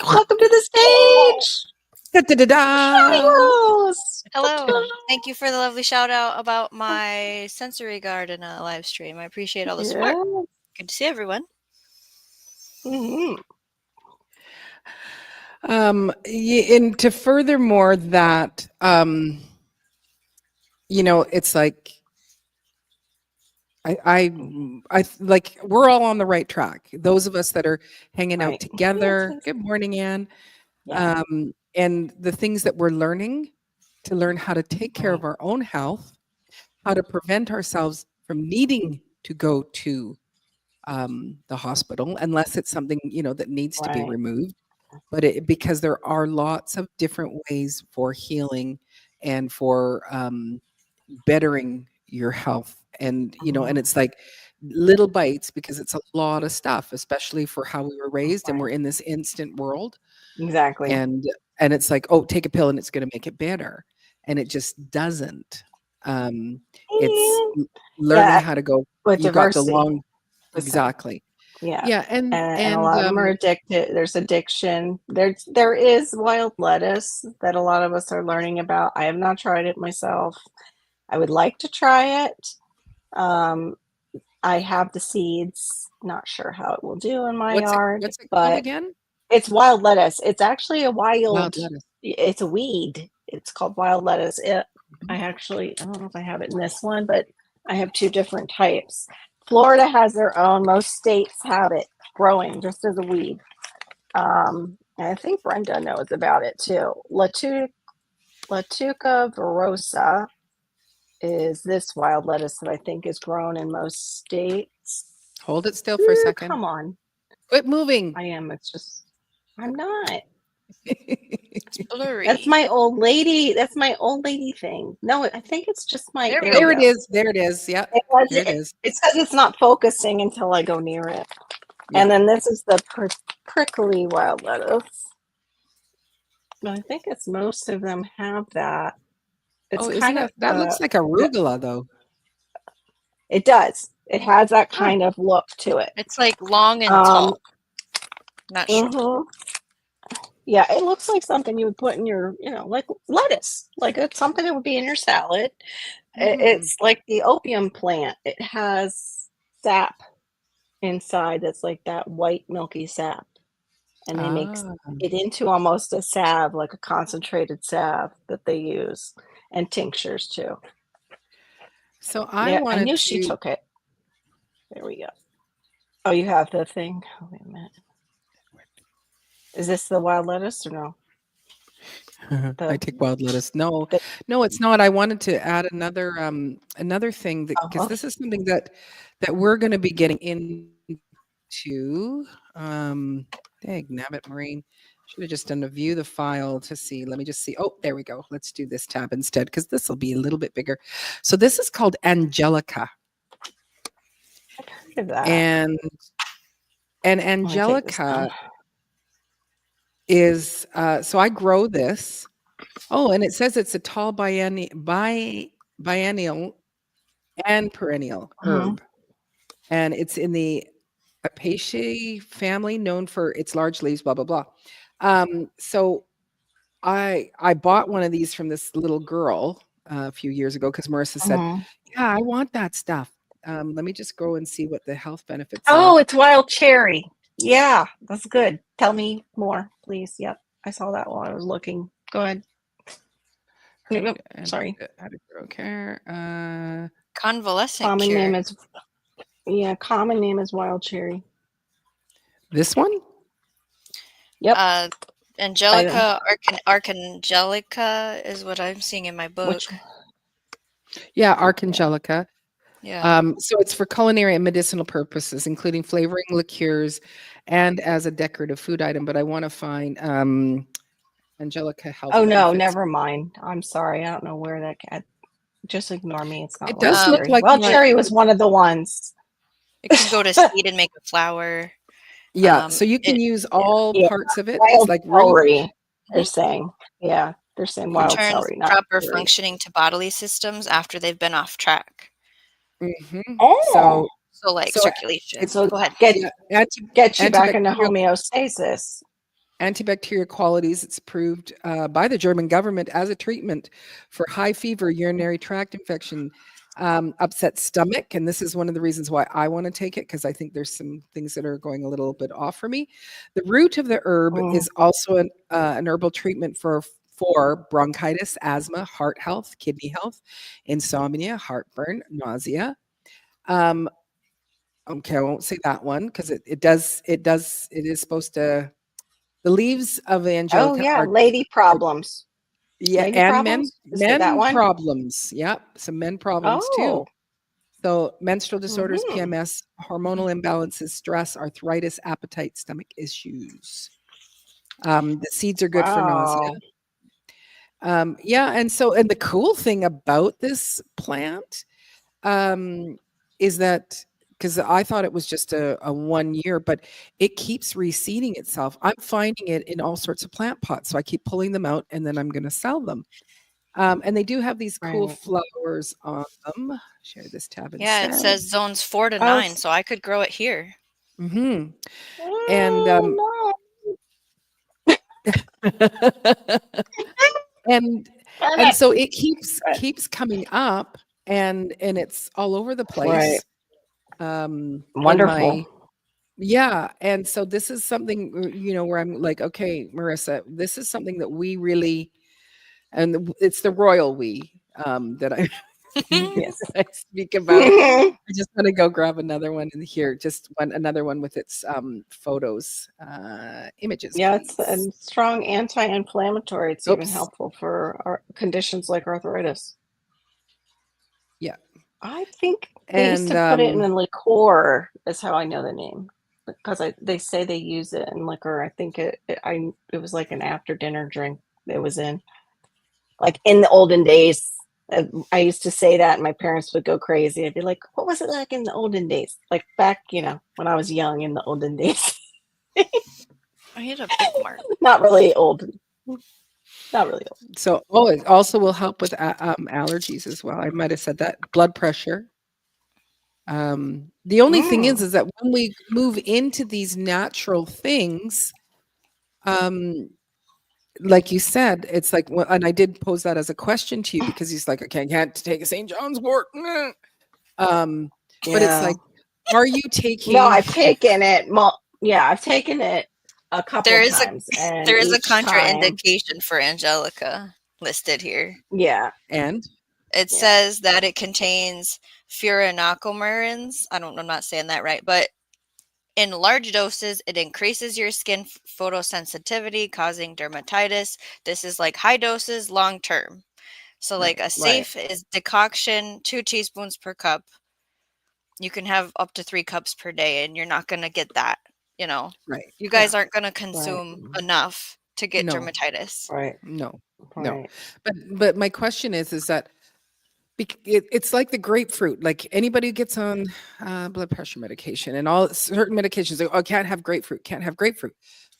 Welcome to the stage, Da, da, da, Shiny da. Rose. Hello. Thank you for the lovely shout out about my sensory garden live stream. I appreciate all the support. Yeah. Good to see everyone. Hmm. And to furthermore that, it's like like we're all on the right track. Those of us that are hanging out Right. Yes, together. yes. Good morning, Anne. Yeah. And the things that we're learning to learn how to take care Right. of our own health, how to prevent ourselves from needing to go to the hospital unless it's something that needs to be Right. removed. But because there are lots of different ways for healing and for bettering your health, and Mhm. it's like little bites because it's a lot of stuff, especially for how we were raised and Right. we're in this instant world. Exactly. And it's like, oh, take a pill and it's going to make it better, and it just doesn't. um it's learning Yeah. how to go. With You've got the diversity. long. Listen. Exactly. Yeah. Yeah. And a lot of them are addicted. There's addiction. There is wild lettuce that a lot of us are learning about. I have not tried it myself. I would like to try it. Um, I have the seeds. Not sure how it will do in my yard, what's it called but again? it's wild lettuce. It's actually Wild lettuce. it's a weed. It's called wild lettuce. Mhm. I don't know if I have it in this one, but I have two different types. Florida has their own. Most states have it growing just as a weed. I think Brenda knows about it too. Latuca verosa is this wild lettuce that I think is grown in most states. Hold it still for a Ooh, second. come on. Quit moving. I am. It's just, I'm not. It's blurry. That's my old lady. That's my old lady thing. No, I think it's just my. There we There go. it is. There it is. Yeah. There it is. It's because it's not focusing until I go near it. Yeah. And then this is the prickly wild lettuce. No, I think it's most of them have that. It's Oh, kind of that looks like arugula though. it does. It has that kind of look to it. It's like long and tall, not short. Mhm. Yeah, it looks like something you would put in your, like lettuce. Like it's something that would be in your salad. It's like the opium plant. It has sap inside that's like that white milky sap. And they make it into almost a salve, like a concentrated salve that they use, and tinctures too. So I wanted knew she took it. There we go. Oh, you have the thing? Oh, wait a minute. Is this the wild lettuce or no? I take wild lettuce. No, it's not. I wanted to add another thing because this is something that we're going to be getting into. Dang nabbit, Maureen. Should have just done a view the file to see. Let me just see. Oh, there we go. Let's do this tab instead because this will be a little bit bigger. So this is called Angelica. I've heard of that. And Angelica is so I grow this. Oh, and it says it's a tall biennial and perennial herb. And it's in the Apiaceae family, known for its large leaves, blah, blah, blah. So I bought one of these from this little girl a few years ago because Marissa said, yeah, I want that stuff. Let me just go and see what the health benefits are. Oh, it's wild cherry. Yeah, that's good. Tell me more, please. Yep. I saw that while I was looking. Go ahead. Sorry. How to grow care. Convalescent Common cure. name is common name is wild cherry. This one? Yep. Angelica, Archangelica is what I'm seeing in my book. Yeah, Archangelica. Yeah. So it's for culinary and medicinal purposes, including flavoring liqueurs and as a decorative food item. But I want to find Angelica health. Oh no, benefits. never mind. I'm sorry. I don't know where that. Just ignore me. It's not. It does look like wild cherry was one of the ones. It can go to seed and make a flower. Yeah, so you can use all parts of it. Wild It's like celery. They're saying, they're saying wild Returns celery, not proper cherry. functioning to bodily systems after they've been off track. Oh, so like circulation. So go ahead. Get you back into homeostasis. Antibacterial qualities. It's approved by the German government as a treatment for high fever, urinary tract infection, upset stomach. And this is one of the reasons why I want to take it, because I think there's some things that are going a little bit off for me. The root of the herb is also an herbal treatment for bronchitis, asthma, heart health, kidney health, insomnia, heartburn, nausea. Okay, I won't say that one because it is supposed to. The leaves of Angelica are lady problems. Yeah, lady and problems? men problems. Yep, some men problems too. Oh. So menstrual disorders, PMS, hormonal imbalances, stress, arthritis, appetite, stomach issues. The seeds are good for nausea. And the cool thing about this plant is that, because I thought it was just a 1 year, but it keeps reseeding itself. I'm finding it in all sorts of plant pots, so I keep pulling them out, and then I'm going to sell them. And they do have these cool flowers on them. Share this tab instead. Yeah, it says zones 4 to 9, so I could grow it here. And and so it keeps coming up, and it's all over the place. Wonderful. And so this is something, where I'm like, okay, Marissa, this is something that we really, and it's the royal we that I Yes. I speak about. I just want to go grab another one in here. Just another one with its photos, images, Yeah, it's a please. strong anti-inflammatory. It's even Oops. helpful for conditions like arthritis. Yeah. I think they used And to put it in a liqueur, is how I know the name. Because they say they use it in liquor. I think it was like an after dinner drink it was in. Like in the olden days. I used to say that and my parents would go crazy. I'd be like, what was it like in the olden days? Like back, when I was young in the olden days. I need a bookmark. Not really old. Not really old. so, oh, it also will help with allergies as well. I might have said that. Blood pressure. The only thing Mm, is that when we move into these natural things, um, like you said, it's like, well, and I did pose that as a question to you because he's like, okay, I can't take a St. John's wort. Um, but it's yeah. like, are you No, taking I've taken it. Yeah, I've taken it a couple There of is a times, and there is a each time, contraindication for Angelica listed here. yeah, and It yeah. says that it contains furanocomerins. I'm not saying that right, but in large doses, it increases your skin photosensitivity, causing dermatitis. This is like high doses, long term. So, like right, a Right. safe is decoction, 2 teaspoons per cup. You can have up to 3 cups per day, and you're not going to get that. You know, right, you yeah, guys aren't going to Right. consume enough to get no, dermatitis. Right. no, no. Right. But my question is that it's like the grapefruit. Like anybody who gets on blood pressure medication and all certain medications, they go, oh, can't have grapefruit, can't have grapefruit,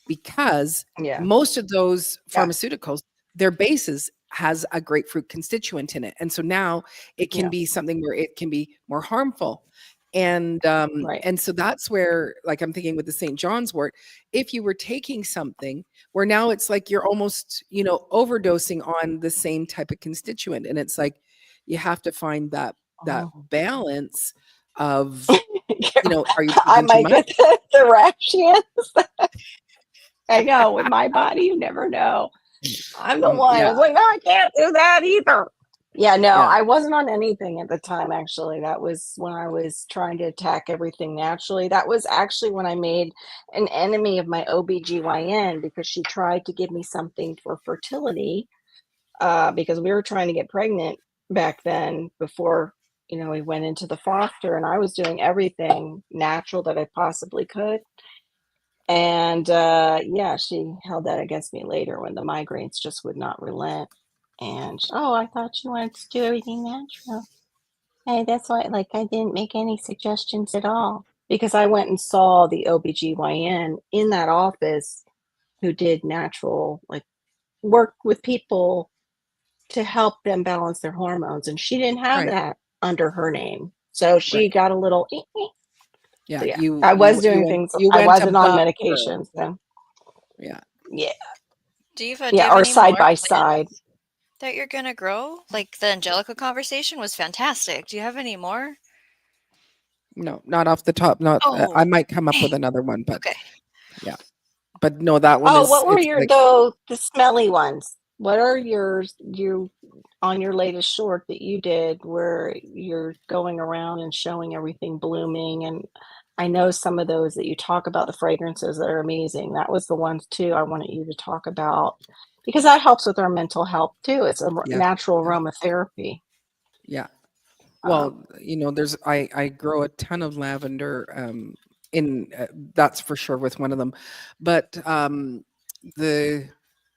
because Yeah. most of those Yeah. pharmaceuticals, their bases has a grapefruit constituent in it, and so now it can Yeah. be something where it can be more harmful. Right. And so that's where, like, I'm thinking with the St. John's wort, if you were taking something where now it's like you're almost, overdosing on the same type of constituent, and it's like you have to find that Oh. balance of, are you I taking too might much? get the rashes. I know with my body, you never know. I'm the one. I Yeah, was like, no, I can't do that either. Yeah, no, yeah, I wasn't on anything at the time, actually. That was when I was trying to attack everything naturally. That was actually when I made an enemy of my OBGYN because she tried to give me something for fertility because we were trying to get pregnant back then before, we went into the foster and I was doing everything natural that I possibly could. And yeah, she held that against me later when the migraines just would not relent. And oh, I thought you wanted to do everything natural. Hey, that's why, like, I didn't make any suggestions at all because I went and saw the OBGYN in that office who did natural, like, work with people to help them balance their hormones. And she didn't have right, that under her name. So she right. got a little, Yeah, so yeah, you I you was you doing went things, you I went wasn't on above her. medication. So Yeah. yeah, Do you yeah, have or any side more by side. plans that you're gonna grow? Like the Angelica conversation was fantastic. Do you have any more? No, not off the top, not I Oh, might come up with dang. another one, but Okay. yeah. But no, that one Oh, is what were it's your like though the smelly ones? What are yours you on your latest short that you did where you're going around and showing everything blooming? And I know some of those that you talk about the fragrances that are amazing. That was the ones too I wanted you to talk about because that helps with our mental health too. It's a yeah, natural yeah, aromatherapy. yeah. Um, Well, there's I grow a ton of lavender, in that's for sure with one of them, but the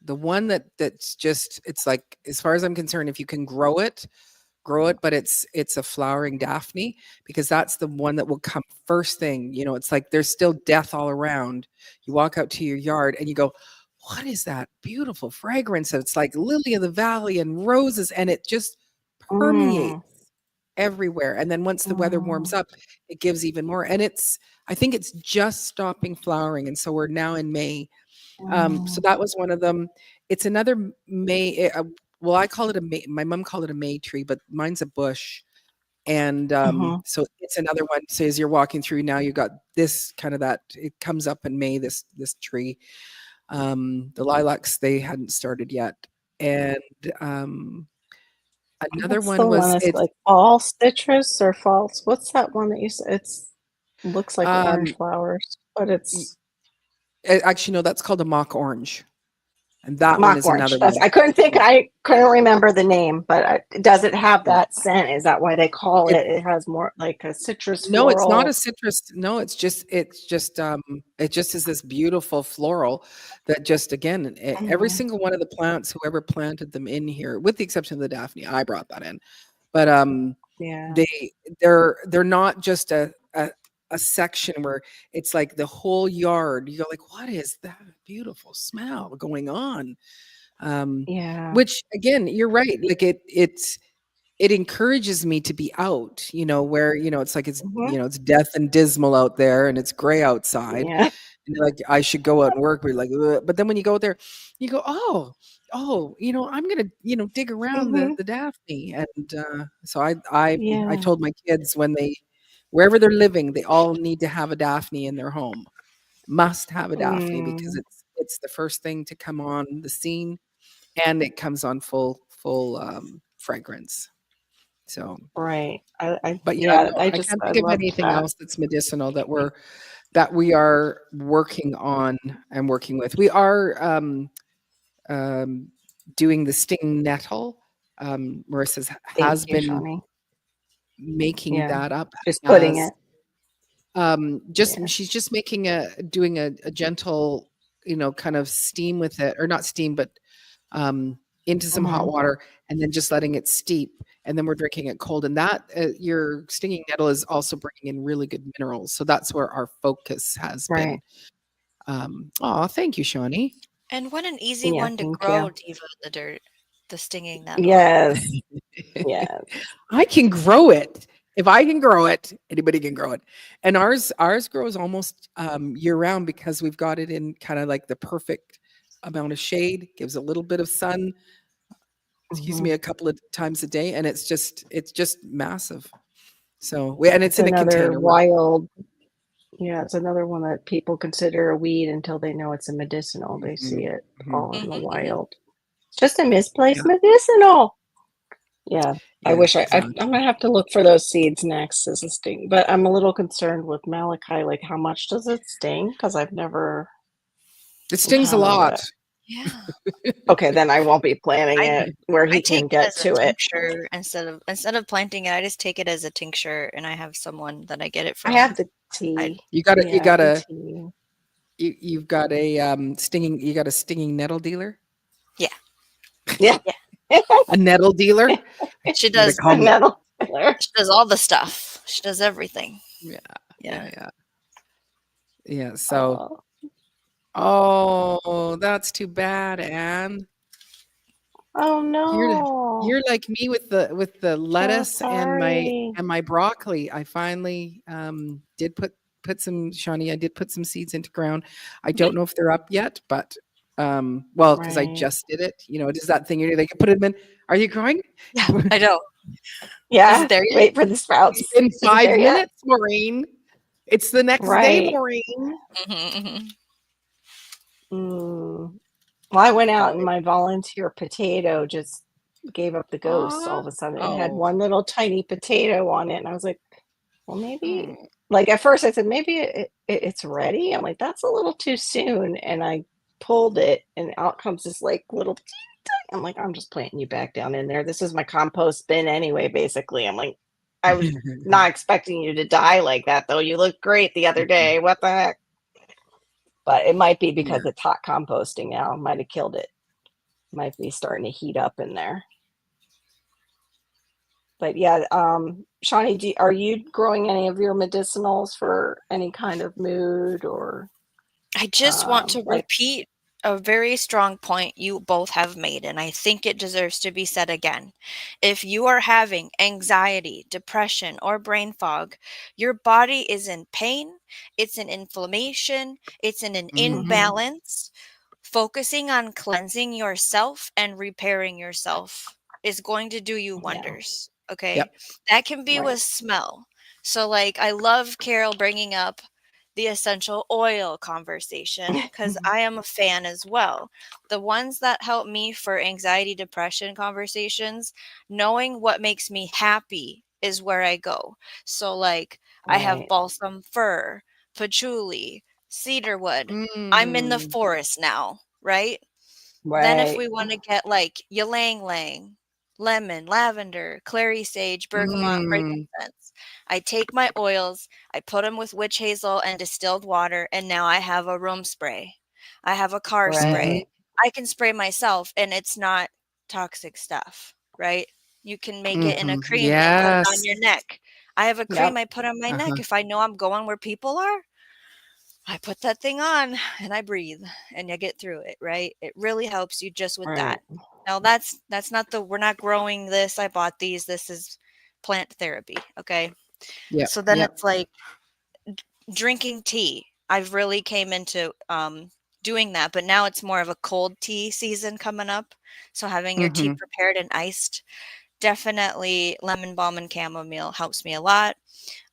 the one that's just it's like as far as I'm concerned, if you can grow it, but it's a flowering Daphne because that's the one that will come first thing. It's like there's still death all around. You walk out to your yard and you go, what is that beautiful fragrance? It's like lily of the valley and roses, and it just permeates mm, everywhere. And then once the weather warms mm, up, it gives even more. And I think it's just stopping flowering. And so we're now in May. So mm, that was one of them. It's another May. Well, I call it a May. My mom called it a May tree, but mine's a bush. And mhm, so it's another one. So as you're walking through now, you got this kind of that. It comes up in May. This tree. The lilacs they hadn't started yet, and Another What's the one one was that's it's like fall citrus or false? What's that one that you said? It's looks like orange um flowers, but y- it's actually no, that's called a mock orange. And that one mock is orange. another That's one. I couldn't remember the name, but does it have Yeah. that scent? Is that why they call It it? It has more like a citrus no, it's not a floral. citrus. No, it just is this beautiful floral that just again every Mhm. single one of the plants, whoever planted them in here, with the exception of the Daphne, I brought that in. But Yeah. they they're not just a section where it's like the whole yard. You go like, what is that beautiful smell going on? Um, Yeah. which again, you're right. Like it encourages me to be out, where, it's like Mhm. it's death and dismal out there and it's gray outside. Yeah. And like I should go out and work, but like, ugh. But then when you go there, you go, oh, I'm gonna, dig around the Mhm. the Daphne, and so I Yeah. told my kids wherever they're living, they all need to have a Daphne in their home. Must have a Daphne because Mm, it's the first thing to come on the scene, and it comes on full fragrance. So, right. but yeah, Yeah, no, I can't I think of loved anything that. else that's medicinal that we are working on and working with. We are um, doing the sting nettle. Marissa's Thank has you, been Shawnee. making Yeah. that up Just putting as it. just Yeah. she's just making doing a gentle, kind of steam with it, or not steam, but um, into some hot Mhm. water, and then just letting it steep, and then we're drinking it cold. And that your stinging nettle is also bringing in really good minerals, so that's where our focus has been. Right. Oh, thank you, Shawnee. And what an easy Yeah, one to thank grow, you. Diva the dirt, the stinging nettle. Yes. Yes. I can grow it. If I can grow it, anybody can grow it. And ours grows almost year round because we've got it in kind of like the perfect amount of shade, gives a little bit of sun, excuse me, Mhm. a couple of times a day, and it's just massive. So and It's it's in a another container. We're wild, yeah, it's another one that people consider a weed until they know it's a medicinal. They see Mhm, it mhm. all in the Mhm, mhm. wild. It's just a misplaced Yeah, medicinal. Yeah. I yeah, wish I'm exactly. gonna have to look for those seeds next as a sting, but I'm a little concerned with Malachi, like how much does it sting? Because I've never It stings a encountered lot. it. Yeah. Okay, then I won't be planting I it where I he take can it get as a to it. tincture instead of planting it, I just take it as a tincture, and I have someone that I get it I from. have the I tea. You got to you Yeah, got the to tea. you've got a stinging nettle dealer, Yeah, Yeah. yeah. a nettle dealer. She They does call A me. nettle filler. she does all the stuff. She does everything. Yeah, Yeah. yeah, yeah, yeah. So, Oh, oh, that's too bad, Anne. oh You're no. you're like me with the So lettuce and my sorry. broccoli. I finally did put some, Shawnee. I did put some seeds into ground. I Mhm. don't know if they're up yet, but well, because I Right. just did it. It is that thing. You're like, put them in. Are you growing? Yeah, I know. Is it Yeah. there yet? Wait for the sprouts. In Is it five there yet? minutes, Maureen. It's the next day, Right. Maureen. Mhm, mhm. Mm. Well, I went out and my volunteer potato just gave up the ghost all Aw. of a sudden. It had Oh. one little tiny potato on it, and I was like, well, maybe. Mm. Like at first, I said maybe it's ready. I'm like, that's a little too soon, and I pulled it, and out comes this like little. I'm like, I'm just planting you back down in there. This is my compost bin anyway. Basically, I'm like, I was not expecting you to die like that, though. You looked great the other day. What the heck? But it might be Yeah. because it's hot composting now. Might have killed it. Might be starting to heat up in there. But yeah, Shawnee, are you growing any of your medicinals for any kind of mood or I just want to like? repeat a very strong point you both have made, and I think it deserves to be said again. If you are having anxiety, depression, or brain fog, your body is in pain, it's an inflammation, it's in an Mhm. Mhm. imbalance. Focusing on cleansing yourself and repairing yourself is going to do you Yeah, wonders. Okay. Yep. That can be right. with smell. So, like, I love Carol bringing up the essential oil conversation, because I am a fan as well. The ones that help me for anxiety, depression conversations, knowing what makes me happy is where I go. So, like, I have Right. balsam fir, patchouli, cedarwood. I'm in the Mm, forest now, right? Then if Right. we want to get like ylang ylang, lemon, lavender, clary sage, bergamot, mm, frankincense, I take my oils, I put them with witch hazel and distilled water, and now I have a room spray. I have a car mhm, spray. Right. I can spray myself, and it's not toxic stuff, right? You can make it in a mhm. cream and put it on Yes. your neck. I have a cream Yep. I put on my Uh-huh. neck. If I know I'm going where people are, I put that thing on and I breathe and you get through it, right? It really helps you just with Right. that. Now that's not the we're not growing this. I bought these. This is plant therapy, okay? Yep, So then yep. it's like drinking tea. I've really came into doing that, but now it's more of a cold tea season coming up. So having your tea Mhm, prepared and iced, definitely lemon balm and chamomile helps me a lot.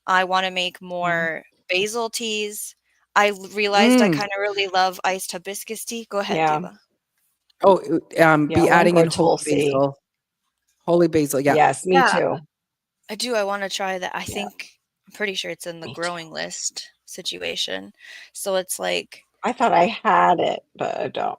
I wanna make Mhm. more basil teas. Realized I mm. kinda really love iced hibiscus tea. Go ahead, Yeah. Diva. Oh, Yeah. I be want to adding grow in holy Tulsi. basil. Holy basil, yeah. Yes, me Yeah, too. I do, I wanna try that. Yeah, I'm pretty sure it's in the me too. growing list situation. So it's like I thought I had it, but I don't.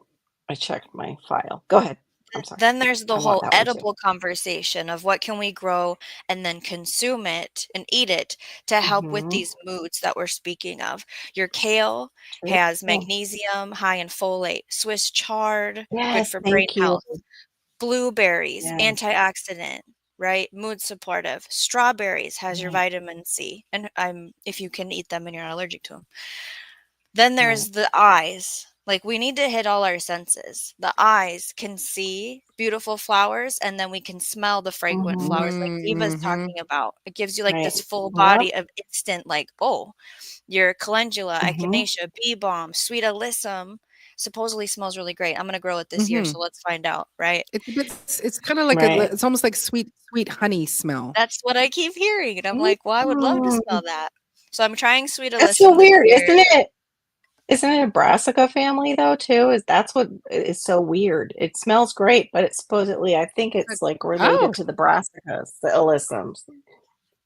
I checked my file. Go ahead. I'm sorry. then there's I the want whole that one too. edible conversation of what can we grow and then consume it and eat it to help with Hmm. these moods that we're speaking of. Your kale True. has magnesium, high in folate, Swiss chard, good Yes, for brain thank you. health. Blueberries, Yes. antioxidant, right? Mood supportive. Strawberries has your Right. vitamin C, and if you can eat them and you're not allergic to them. Then Right. there's the eyes. Like we need to hit all our senses. The eyes can see beautiful flowers, and then we can smell the fragrant Hmm. flowers, like Mm, Diva's mhm, talking about. It gives you like Right. this full Yep. body of instant, like, oh, your calendula, Hmm. echinacea, bee balm, sweet alyssum supposedly smells really great. I'm gonna grow it this year, mhm. so let's find out, right? It's a bit it's kinda like Right. it's almost like sweet honey smell. That's what I keep hearing, and I'm like, "Well, I would love to Mm. smell that." So I'm trying sweet That's so alyssum this weird, year. isn't it? Isn't it a brassica family though too? Is that's what is so weird. It smells great, but it's supposedly I think But it's like oh, related to the brassicas, the alyssums.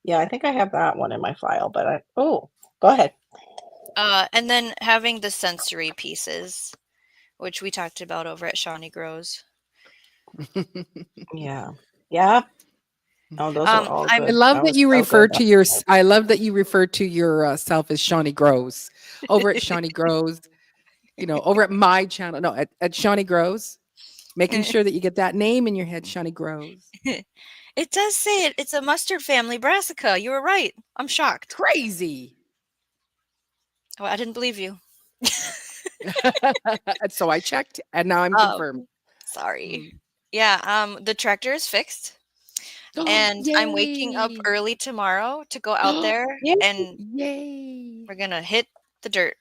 Yeah, I think I have that one in my file, but go ahead. And then having the sensory pieces, which we talked about over at Shawnee Grows. Yeah. Yeah. Oh, those are all I I'm good. love That that was you so refer good. to your I love that you refer to your self as Shawnee Grows. Over at Shawnee Grows, over at my channel, no, at Shawnee Grows, making sure that you get that name in your head, Shawnee Grows. It does say it. It's a mustard family brassica. You were right. I'm shocked. Crazy. Oh, I didn't believe you. And so I checked, and now I'm Um, confirmed. sorry. Mm. Yeah, the tractor is fixed, Oh, and I'm waking up yay! early tomorrow to go out there, Yeah. and Yay! we're gonna hit the dirt.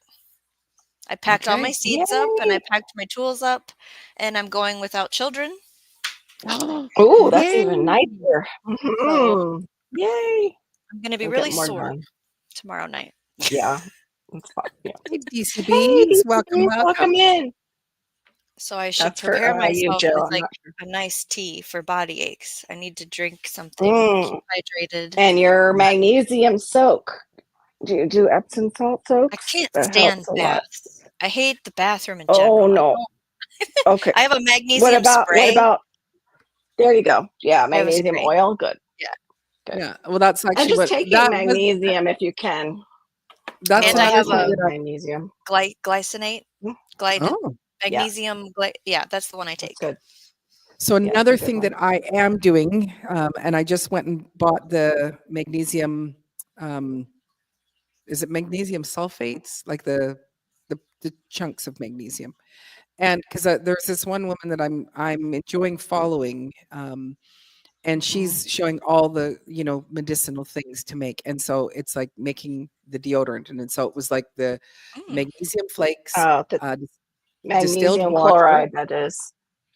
I packed all my Okay. seeds up, and I Yay. packed my tools up, and I'm going without children. Oh, that's even Yay! nicer. So Yay. I'm gonna be We'll get really more sore done. tomorrow night. Yeah. It's fun. Yeah. Hey, Hey, DCBs, welcome, DCB, welcome. welcome in. So I should That's for prepare you, myself Jill. with I'm like not sure. a nice tea for body aches. I need to drink something, keep Mm. hydrated. And your Yeah. magnesium soak. Do you do Epsom salt I soaks? can't That helps stand a lot. baths. I hate the bathroom in Oh general. I no. don't. Okay. I have a What magnesium about what spray. about there you go. Yeah, I have a magnesium spray. oil. Good. Yeah. Good. Yeah. Well, that's And actually just what taking that was. magnesium if you can. I That's And I always another have thing a recommend that magnesium. glycinate, Mm. glided oh. Yeah, yeah, that's the one I that's take. good. So Yeah, it's a another good thing one. that I am doing, and I just went and bought the magnesium, um, is it magnesium sulfates? Like the chunks of magnesium. And because there's this one woman that I'm enjoying following, and Mhm. she's showing all the medicinal things to make, and so it's like making the deodorant, and so it was like the Mm. magnesium flakes, The distilled magnesium water, chloride, that is.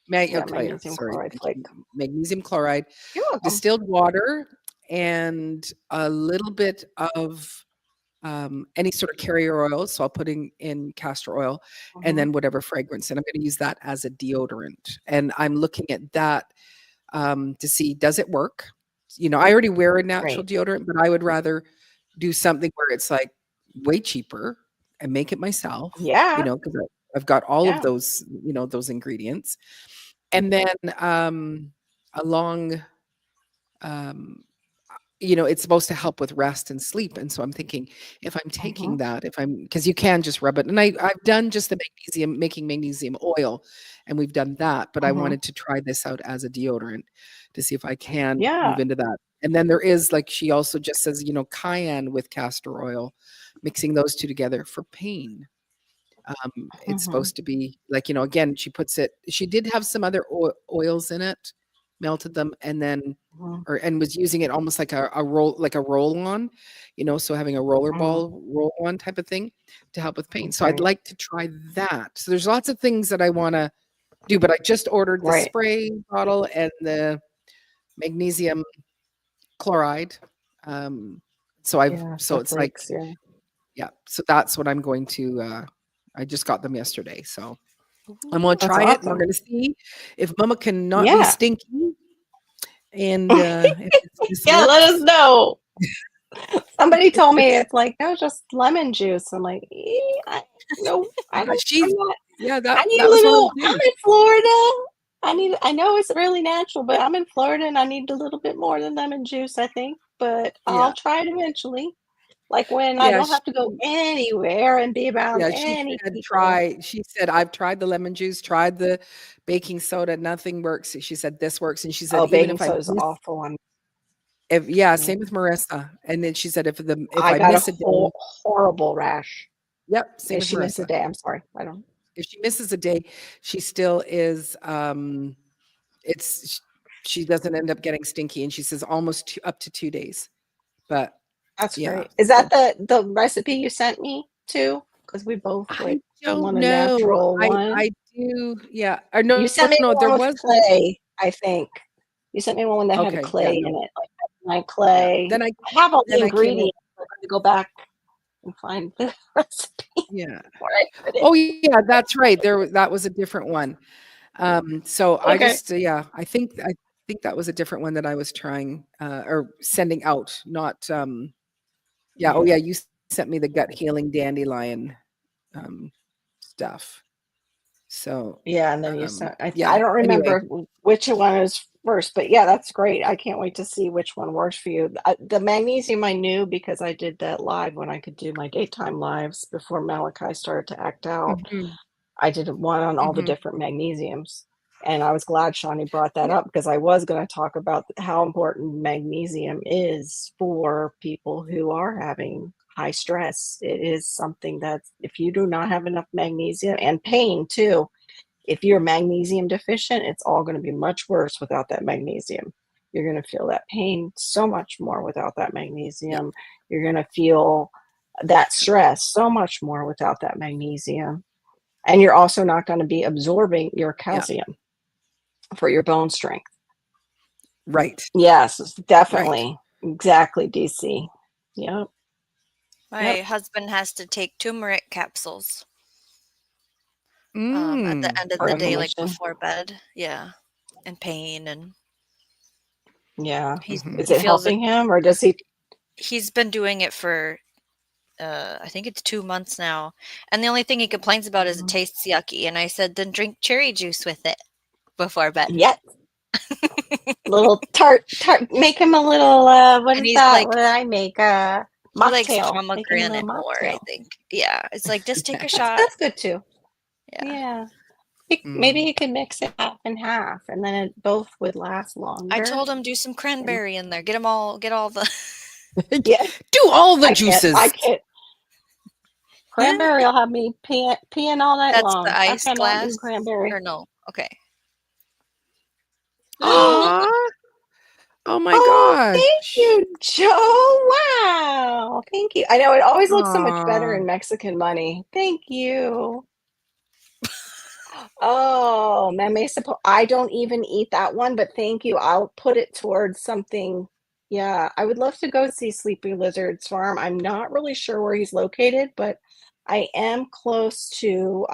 Yeah, okay, yeah, magnesium sorry, chloride thank flake. you, magnesium chloride, You're welcome. distilled water, and a little bit of any sort of carrier oil. So I'll put in castor oil and Mhm. then whatever fragrance. And I'm going to use that as a deodorant. And I'm looking at that to see, does it work? I already wear a natural Right. deodorant, but I would rather do something where it's like way cheaper and make it myself, Yeah. because I've got all of Yeah. those ingredients. And then along, um, it's supposed to help with rest and sleep. And so I'm thinking, if I'm taking Mhm. that, because you can just rub it. And I've done just the making magnesium oil, and we've done that. But I Mhm. wanted to try this out as a deodorant to see if I can move Yeah. into that. And then there is, like, she also just says, cayenne with castor oil, mixing those two together for pain. It's Mhm. supposed to be like, again, she did have some other oils in it, melted them, and then, Mhm. and was using it almost like a roll on, so having a Mhm. roll on type of thing to help with pain. So I'd Right. like to try that. So there's lots of things that I want to do, but I just ordered the Right. spray bottle and the magnesium chloride. Um, Yeah. so So it's like, flakes. Yeah. yeah, so that's what I'm going to, I just got them yesterday. So I'm Ooh, gonna that's try it, and we're awesome. gonna see if Mama can not be Yeah. stinky, and if this Yeah. Let us works. know. Somebody told me it's like, no, just lemon juice. I'm like, no, I don't. I'm She's not. yeah, I need a that was one of the little. I'm things. in Florida. I know it's really natural, but I'm in Florida and I need a little bit more than lemon juice, I think. But I'll Yeah, try it eventually. Like when I yeah, don't have to go anywhere and be around she any said people. she said, "I've tried the lemon juice, tried the baking soda, nothing works." She said, "This works," and she said, Oh, "Even baking if I soda is miss." awful. If yeah, Yeah. same with Marissa, and then she said, "If I I got a miss a day." horrible rash. Yep, same If with she missed a Marissa. day, I'm sorry. I don't. If she misses a day, she still is, it's she doesn't end up getting stinky, and she says almost up to 2 days. But That's yeah, great. Is that so the recipe you sent me too? Because we both I like don't want a know. natural one. I do, yeah, or You no, sent me no, the there one with was clay, I think. You sent me one that had a okay, yeah, clay in no, it, like yeah. clay. I have all the Then I came up ingredients. I got to go back and find the recipe yeah. where I put it. Oh, yeah, that's right. That was a different one. So I Okay. just, yeah, I think that was a different one that I was trying, or sending out, not, yeah, oh, Yeah. yeah, you sent me the gut healing dandelion, um, stuff. So, Yeah, and then you sent I yeah, don't anyway. remember which one is first, but yeah, that's great. I can't wait to see which one works for you. The magnesium I knew because I did that live when I could do my daytime lives before Malachi started to act out. Mhm, I did one on all the mhm. different magnesiums. And I was glad Shawnee brought that Yeah, up because I was going to talk about how important magnesium is for people who are having high stress. It is something that if you do not have enough magnesium and pain too, if you're magnesium deficient, it's all going to be much worse without that magnesium. You're going to feel that pain so much more without that yeah, magnesium. You're going to feel that yeah, stress so much more without that magnesium. And you're also not going to be absorbing your yeah. calcium for your bone strength. Right, Yes, right. definitely. Exactly, DC. Yep. My Yep. husband has to take turmeric capsules at the Mm, end of For the day, like inflammation. before bed. Yeah, and pain, and Yeah. mhm. Is he it feels it. helping him or does he? He's been doing it for I think it's 2 months now, and the only thing he complains about is it Mhm. tastes yucky. And I said, then drink cherry juice with it before bed. Yep. Little tart, make him a little, what And is he's that? like, What did I make? he likes Mocktail. Make him a little pomegranate more, I mocktail. think. Yeah, it's like just take a That's shot. that's good too. Yeah, Yeah. Maybe Mm. you could mix it half and half, and then it both would last I longer. told him do some And cranberry in there. Get all the. yeah, Do all the I can't. I juices. can't. Cranberry will have me peeing all night That's the long. I ice cannot do glass, cranberry. or no? Okay. Aw, oh my Oh, thank gosh. you, Joe. Wow. Thank you. I know it always looks so much better Aw. in Mexican money. Thank you. Oh, I don't even eat that one, but thank you. I'll put it towards something. Yeah, I would love to go see Sleepy Lizard's farm. I'm not really sure where he's located, but I am close to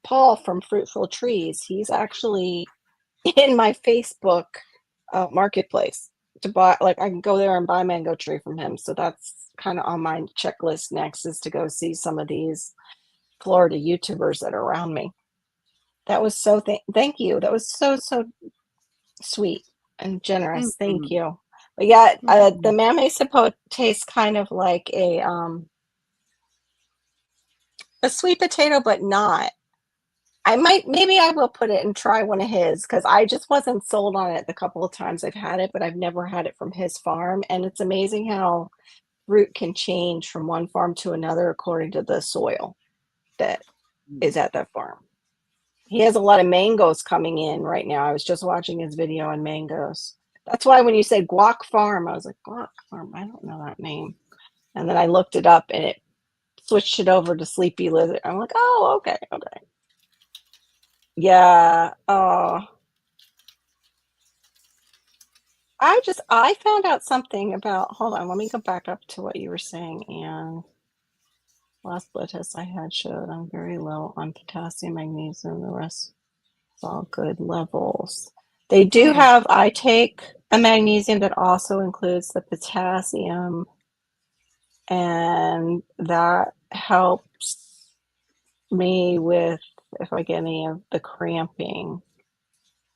Paul from Fruitful Trees. He's actually in my Facebook marketplace to buy. Like, I can go there and buy mango tree from him. So that's kind of on my checklist next, is to go see some of these Florida YouTubers that are around me. That was so thank you. That was so sweet and generous. Thank Mhm. you. But yeah, the Mhm. mamey sapote tastes kind of like a sweet potato, but not. Maybe I will put it and try one of his, because I just wasn't sold on it the couple of times I've had it, but I've never had it from his farm. And it's amazing how fruit can change from one farm to another according to the soil that is at that farm. He has a lot of mangoes coming in right now. I was just watching his video on mangoes. That's why when you said Guac Farm, I was like, Guac Farm, I don't know that name. And then I looked it up and it switched it over to Sleepy Lizard. I'm like, oh, okay. Yeah. Oh, I found out something about, hold on, let me go back up to what you were saying. And last blood test I had showed I'm very low on potassium, magnesium, the rest is all good levels. They do have, I take a magnesium that also includes the potassium, and that helps me with if I get any of the cramping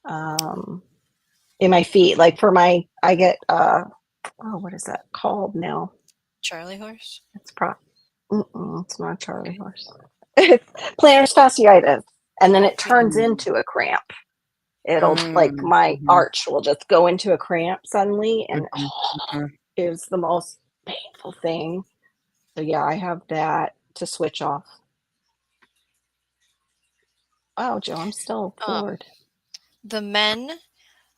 in my feet. Like for I get what is that called now? Charlie horse. It's not Charlie horse. It's plantar fasciitis, and then it turns Mm. into a cramp. It'll like Mm. my Mhm. arch will just go into a cramp suddenly, and Mhm. Mhm. it was the most painful thing. So yeah, I have that to switch off. Wow, Joe, I'm still floored. The men,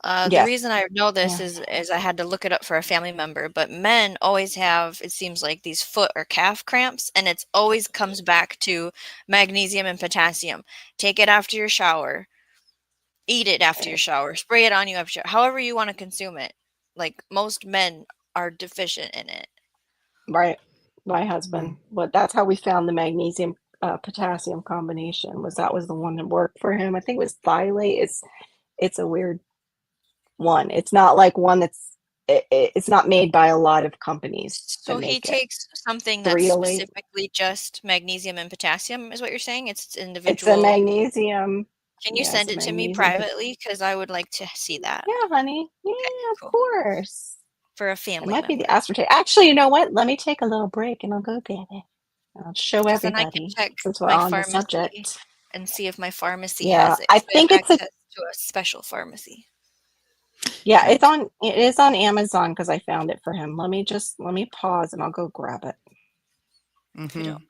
the Yes. reason I know this Yeah. is I had to look it up for a family member, but men always have, it seems like, these foot or calf cramps, and it's always comes back to magnesium and potassium. Take it after your shower. Eat it after your shower. Spray it on you after however you want to consume it. Like most men are deficient in it. Right. My husband. But that's how we found the magnesium potassium combination. That was the one that worked for him. I think it was Thylate. It's a weird one. It's not like one it's not made by a lot of companies that So he make it. takes something that's 308. specifically just magnesium and potassium, is what you're saying? It's It's a individual. magnesium. Can you Yeah, it's send a it to me magnesium. privately? Because I would like to see that. Yeah, honey. Okay, Yeah, of cool. course. For a It family might be the member. aspartame. Actually, you know what? Let me take a little break and I'll go get it. I'll show Because then I can everybody check since we're my on the pharmacy subject. and see if my pharmacy Yeah, has it. I Because I think have it's access to a special pharmacy. yeah, Okay. it is on Amazon because I found it for him. Let me pause and I'll go grab it. If you don't Mhm. mind.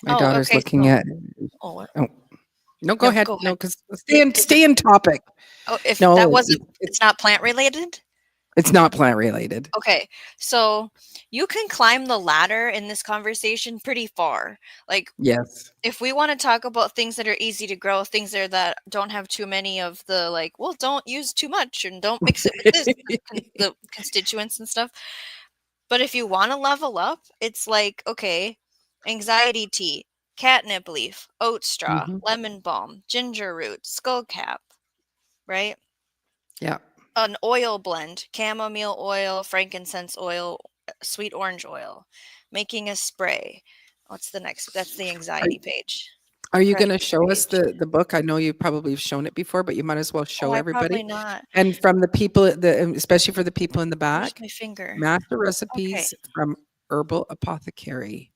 My daughter's okay. looking So, at. what? Oh, no, go No, ahead. go No, ahead. because Is it? stay in topic. Oh, if that No, wasn't, it's not plant related. it's not plant related. Okay, so you can climb the ladder in this conversation pretty far. Like, Yes. if we want to talk about things that are easy to grow, things that don't have too many of the like, well, don't use too much and don't mix it with this, the constituents and stuff. But if you want to level up, it's like, okay, anxiety tea, catnip leaf, oat straw, Mhm. lemon balm, ginger root, skullcap, right? Yeah. An oil blend, chamomile oil, frankincense oil, sweet orange oil, making a spray. What's the next? That's the Are anxiety page. are you gonna Depression show us page. the book? I know you probably have shown it before, but you might as well Oh, show I probably everybody. not. And from the people, especially for the people in the Where's back, my finger? master Okay. recipes from Herbal Apothecary.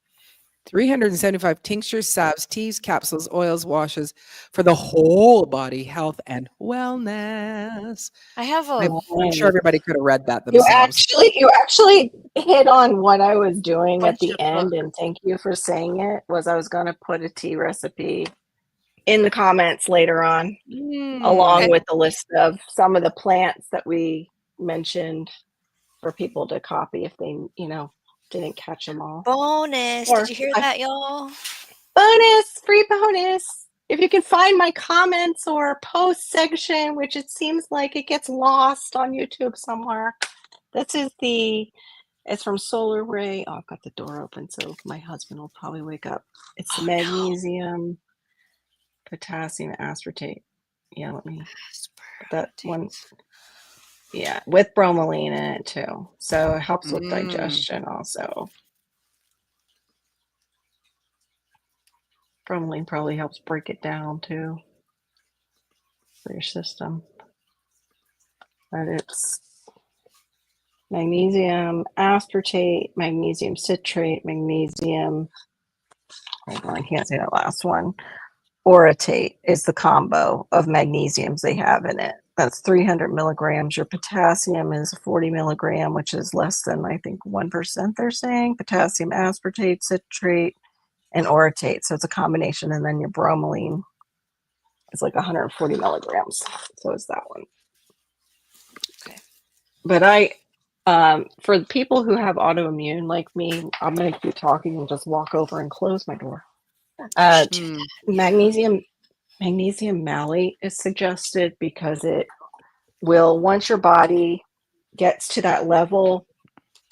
375 tinctures, salves, teas, capsules, oils, washes for the whole body health and wellness. I have I'm sure everybody could have read that You themselves. actually hit on what I was doing at bunch the of end, books. and thank you for saying it. Was I was going to put a tea recipe in the comments later on, along Okay. with the list of some of the plants that we mentioned for people to copy if they, didn't catch them all. Bonus. Did Or you hear I that, y'all? bonus, free bonus. if you can find my comments or post section, which it seems like it gets lost on YouTube somewhere. This is it's from Solar Ray. Oh, I've got the door open, so my husband will probably wake up. It's magnesium, potassium aspartate. Yeah, let me put that one. Yeah, with bromelain in it too. So it helps with digestion also. Bromelain probably helps break it down too for your system. But it's magnesium aspartate, magnesium citrate, magnesium. Hold on, I can't say that last one. Orotate is the combo of magnesiums they have in it. That's 300 milligrams. Your potassium is 40 milligram, which is less than, I think, 1% they're saying. Potassium aspartate, citrate, and orotate. So it's a combination. And then your bromelain is like 140 milligrams. So it's that one. Okay. But for the people who have autoimmune like me, I'm going to keep talking and just walk over and close my door. Magnesium malate is suggested because it will, once your body gets to that level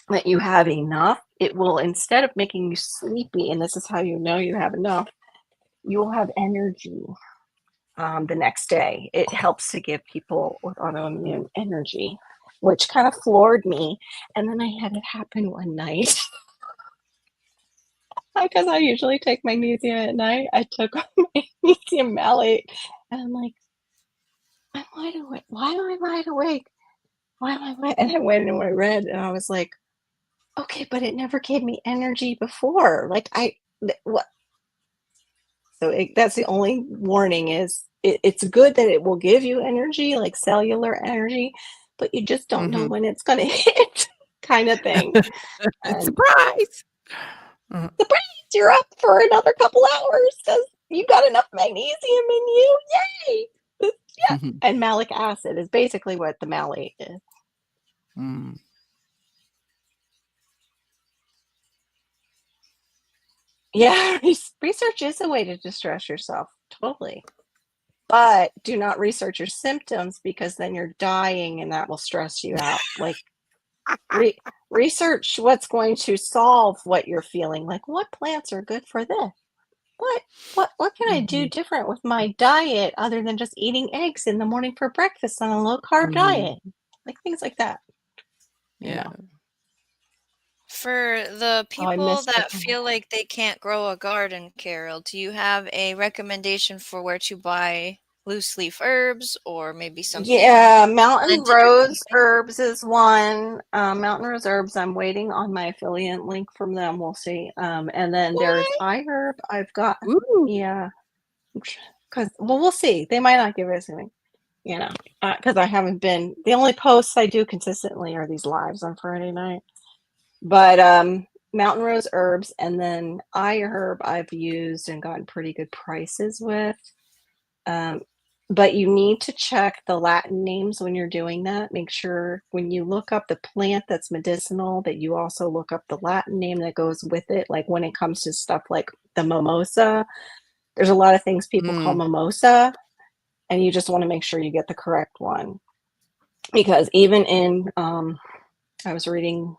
that you have enough, it will, instead of making you sleepy, and this is how you know you have enough, you will have energy the next day. It helps to give people with autoimmune energy, which kind of floored me. And then I had it happen one night. Because I usually take magnesium at night. I took magnesium malate, and I'm like, I'm wide awake. Why am I wide awake? Why am I wide? And I went and I read, and I was like, okay, but it never gave me energy before. Like what? So that's the only warning is it's good that it will give you energy, like cellular energy, but you just don't know when it's going to hit, kind of thing. Surprise! Surprise! You're up for another couple hours because you got enough magnesium in you. Yay! Yeah. And malic acid is basically what the malate is. Yeah, research is a way to distress yourself. Totally. But do not research your symptoms because then you're dying and that will stress you out. Like research what's going to solve what you're feeling. Like what plants are good for this? What can I do different with my diet other than just eating eggs in the morning for breakfast on a low carb diet? Like things like that. You know. For the people that feel like they can't grow a garden, Carol, do you have a recommendation for where to buy loose leaf herbs or maybe something? Yeah, Mountain Rose Herbs is one. Mountain Rose Herbs, I'm waiting on my affiliate link from them. We'll see. And then there's iHerb. I've got, yeah. Because, well, we'll see. They might not give us anything, you know, because I haven't been, the only posts I do consistently are these lives on Friday night. But Mountain Rose Herbs and then iHerb I've used and gotten pretty good prices with. But you need to check the Latin names when you're doing that. Make sure when you look up the plant that's medicinal that you also look up the Latin name that goes with it. Like when it comes to stuff like the mimosa, there's a lot of things people call mimosa, and you just want to make sure you get the correct one. Because even in, I was reading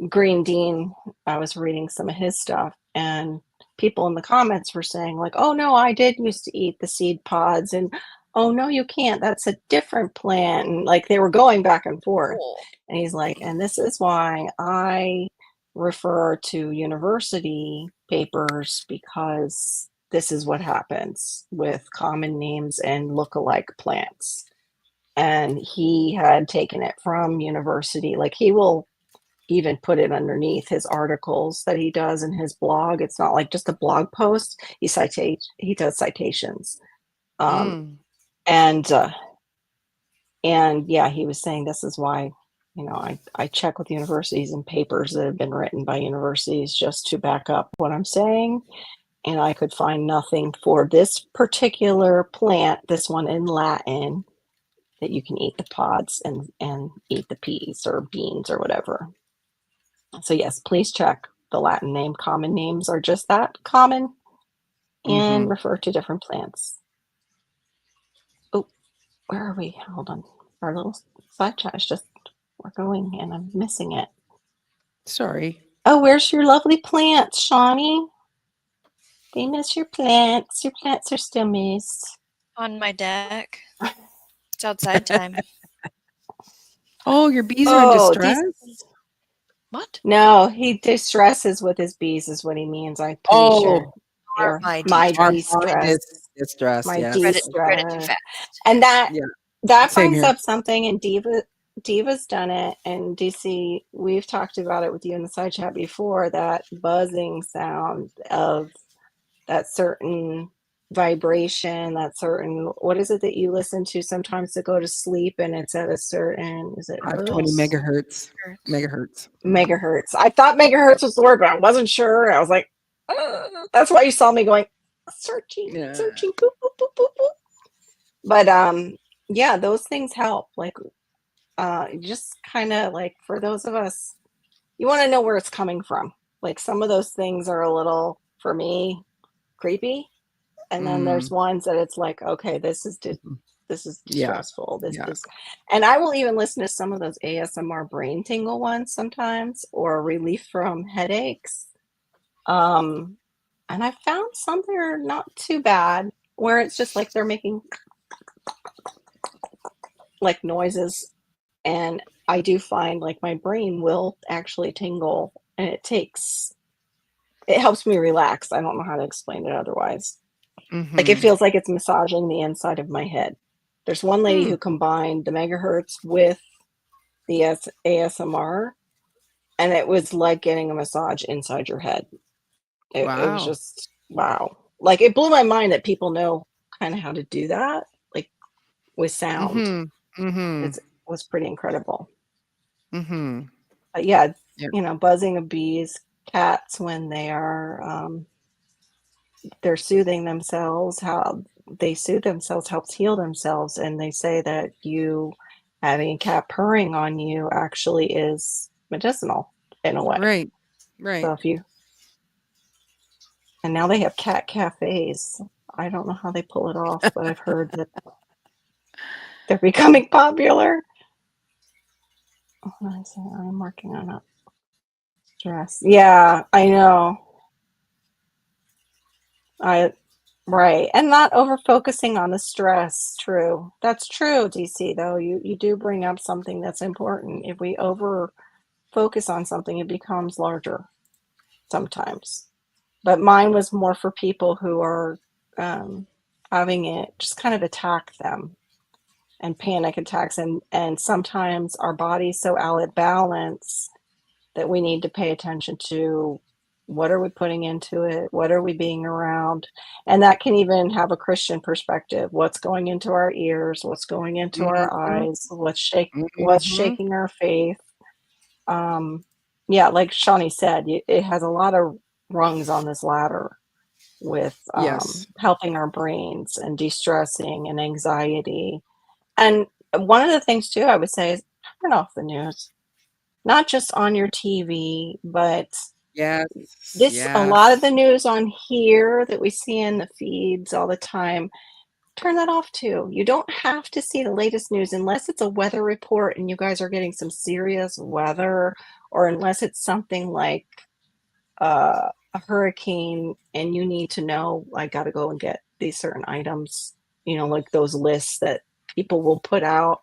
Green Dean, I was reading some of his stuff, and people in the comments were saying like, oh no, I did used to eat the seed pods, and oh no, you can't, that's a different plant. And like they were going back and forth. And he's like, and this is why I refer to university papers, because this is what happens with common names and look-alike plants. And he had taken it from university. Like he will even put it underneath his articles that he does in his blog. It's not like just a blog post. He does citations. And yeah, he was saying this is why, you know, I check with universities and papers that have been written by universities just to back up what I'm saying. And I could find nothing for this particular plant, this one in Latin, that you can eat the pods and eat the peas or beans or whatever. So yes, please check the Latin name. Common names are just that, common. and refer to different plants. Oh, where are we? Hold on. Our little side chat is just, we're going and I'm missing it. Sorry. Oh, where's your lovely plants, Shawnee? We miss your plants. Your plants are still missed. On my deck. It's outside time. Oh, your bees are in distress? What? No, he distresses with his bees is what he means. I'm pretty sure. Or my My Our distress. My yes. Read it too distress. fast. And that Same brings here. up something, and Diva's done it, and DC, we've talked about it with you in the side chat before, that buzzing sound of that certain vibration, that certain, what is it that you listen to sometimes to go to sleep, and it's at a certain, is it 520 hertz? megahertz. I thought megahertz was the word, but I wasn't sure. I was like, that's why you saw me going searching, boop, boop, boop, boop, boop. But yeah, those things help. Like just kind of like, for those of us, you want to know where it's coming from. Like some of those things are a little, for me, creepy, and then there's ones that it's like, okay, this is distressful. This is, and I will even listen to some of those ASMR brain tingle ones sometimes, or relief from headaches. And I found some that are not too bad, where it's just like they're making like noises, and I do find like my brain will actually tingle, and it helps me relax. I don't know how to explain it otherwise. Like it feels like it's massaging the inside of my head. There's one lady who combined the megahertz with the ASMR, and it was like getting a massage inside your head. It was just, wow. Like it blew my mind that people know kind of how to do that, like with sound. It was pretty incredible. But yeah, you know, buzzing of bees, cats when they are they're soothing themselves, how they soothe themselves helps heal themselves, and they say that you having a cat purring on you actually is medicinal in a way. Right. So if you, and now they have cat cafes. I don't know how they pull it off, but I've heard that they're becoming popular. I'm working on it. Stress. Yeah, I know. Right. And not over focusing on the stress. True. That's true, DC, though. You do bring up something that's important. If we over focus on something, it becomes larger sometimes. But mine was more for people who are having it just kind of attack them, and panic attacks, and sometimes our body's so out of balance that we need to pay attention to what are we putting into it, what are we being around, and that can even have a Christian perspective. What's going into our ears, what's going into our eyes, what's shaking our faith. Yeah, like Shawnee said, it has a lot of rungs on this ladder with helping our brains and de-stressing and anxiety. And one of the things too I would say is turn off the news, not just on your TV, but a lot of the news on here that we see in the feeds all the time, turn that off too. You don't have to see the latest news unless it's a weather report and you guys are getting some serious weather, or unless it's something like a hurricane and you need to know, I got to go and get these certain items, you know, like those lists that people will put out.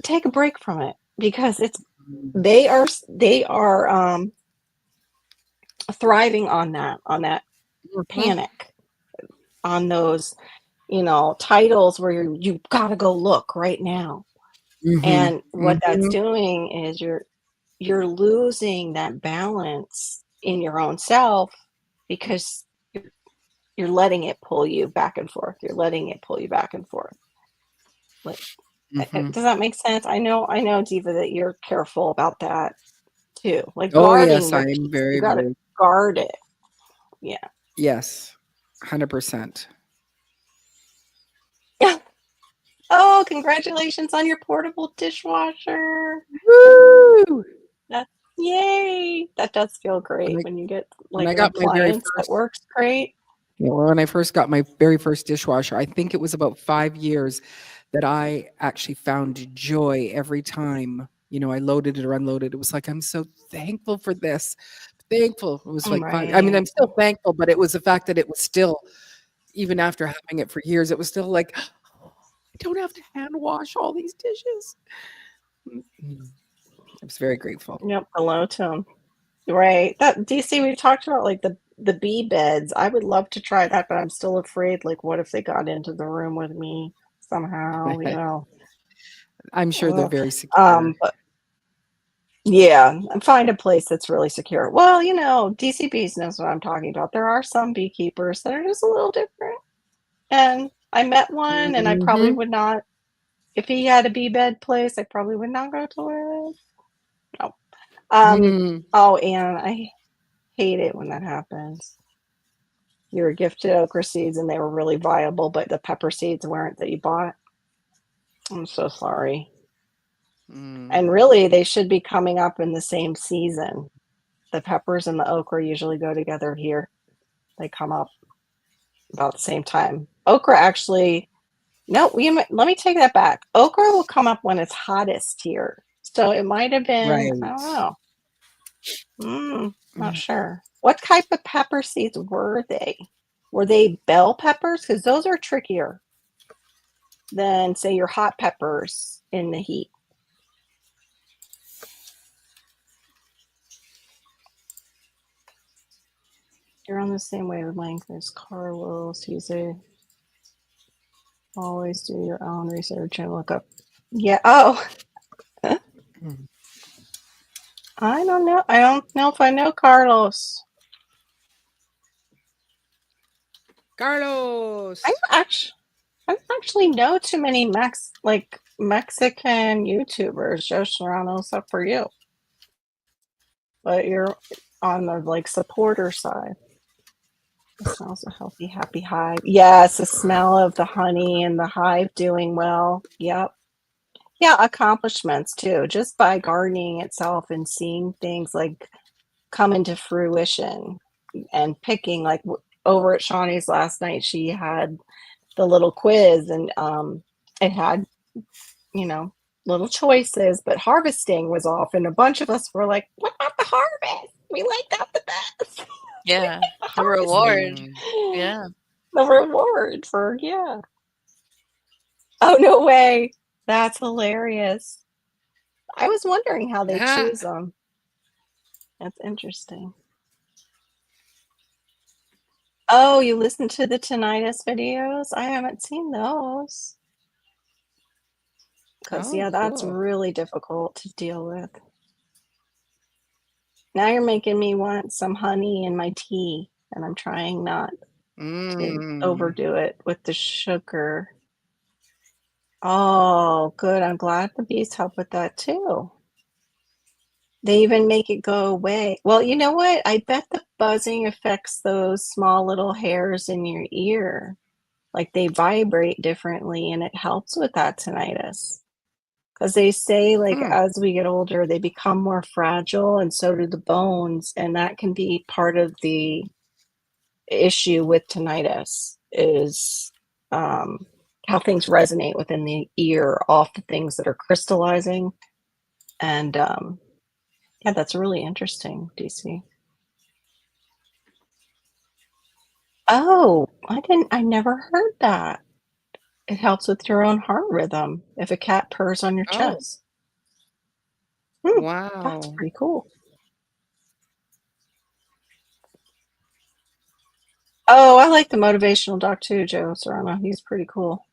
Take a break from it, because they are thriving on that panic, on those, you know, titles where you gotta go look right now. And what that's doing is you're losing that balance in your own self, because you're letting it pull you back and forth. Like, does that make sense? I know, Diva, that you're careful about that too. Like guarding your peace. You gotta guard it. Yeah. Yes. 100%. Oh, congratulations on your portable dishwasher. Woo! Yay. That does feel When great I when you get when like I an got my very appliance that first works great. when I first got my very first dishwasher, I think it was about 5 years that I actually found joy every time, I loaded it or unloaded. It was like, "I'm so thankful for this." Thankful. It was like 5 I mean, Right. I'm still thankful, but it was the fact that it was still even after having it for years, it was still like, "I don't have to hand wash all these dishes." Mm. I was very grateful. Yep, hello to 'em. Right. That DC, we talked about like the bee beds. I would love to try that, but I'm still afraid, like, what if they got into the room with me somehow, you know? I'm sure they're Ugh. very secure. But yeah, and find a place that's really secure. Well, DC Bees knows what I'm talking about. There are some beekeepers that are just a little different. And I met one, and I probably Mhm. would not, if he had a bee bed place, I probably would not go to it. No. Um, Mm. oh, and I hate it when that happens. You were gifted okra seeds and they were really viable, but the pepper seeds weren't that you bought. I'm so sorry. Mm. And really, they should be coming up in the same season. The peppers and the okra usually go together here. They come up about the same time. Okra actually, no, let me take that back. Okra will come up when it's hottest here. So it might have been, I don't Right. know. Not Mm. sure. What type of pepper seeds were they? Were they bell peppers? Because those are trickier than, say, your hot peppers in the heat. You're on the same wavelength as Carlos. He's a always do your own research and look up. Yeah. Oh, Mm. I don't know. I don't know if I know Carlos. I Carlos. don't actually, I don't actually know too many Mexican YouTubers, Joe Serrano, except for you. But you're on the supporter side. It smells a healthy, happy hive. Yes, the smell of the honey and the hive doing well. Yep. Yeah, accomplishments too, just by gardening itself and seeing things come into fruition and picking over at Shawnee's last night, she had the little quiz and it had, you know, little choices, but harvesting was off and a bunch of us were like, what about the harvest? We like that the best. Yeah. The The harvesting. reward. Mm. Yeah. The reward for, yeah. Oh, no way. That's hilarious. I was wondering how they Ah. choose them. That's interesting. Oh, you listen to the tinnitus videos? I haven't seen those. Because, Oh, yeah, that's cool. really difficult to deal with. Now you're making me want some honey in my tea, and I'm trying not to Mm. overdo it with the sugar. Oh, good. I'm glad the bees help with that too. They even make it go away. Well, you know what? I bet the buzzing affects those small little hairs in your ear. Like they vibrate differently and it helps with that tinnitus. Because they say, Hmm. as we get older, they become more fragile and so do the bones. And that can be part of the issue with tinnitus is how things resonate within the ear off the things that are crystallizing. And yeah, that's really interesting, DC. Oh, I never heard that. It helps with your own heart rhythm if a cat purrs on your Oh, chest. Hmm, that's wow. pretty cool. Oh, I like the motivational doc too, Joe Serrano. He's pretty cool.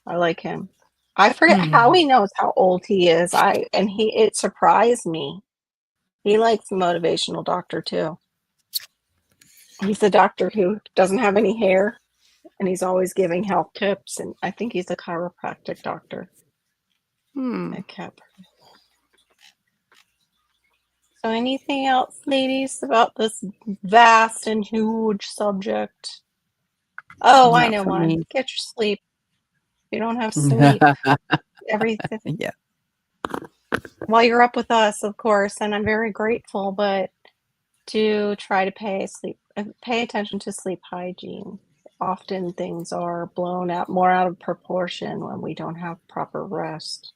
I like him. I forget how Mm. he knows how old he is. It surprised me. He likes the motivational doctor too. He's the doctor who doesn't have any hair and he's always giving health tips and I think he's a chiropractic doctor. Hmm. At Cap. So anything else, ladies, about this vast and huge subject? Oh, I Not know for one. me. Get your sleep. If you don't have sleep, everything Yeah. while you're up with us, of course, and I'm very grateful, but do try to pay attention to sleep hygiene. Often things are blown out more out of proportion when we don't have proper rest.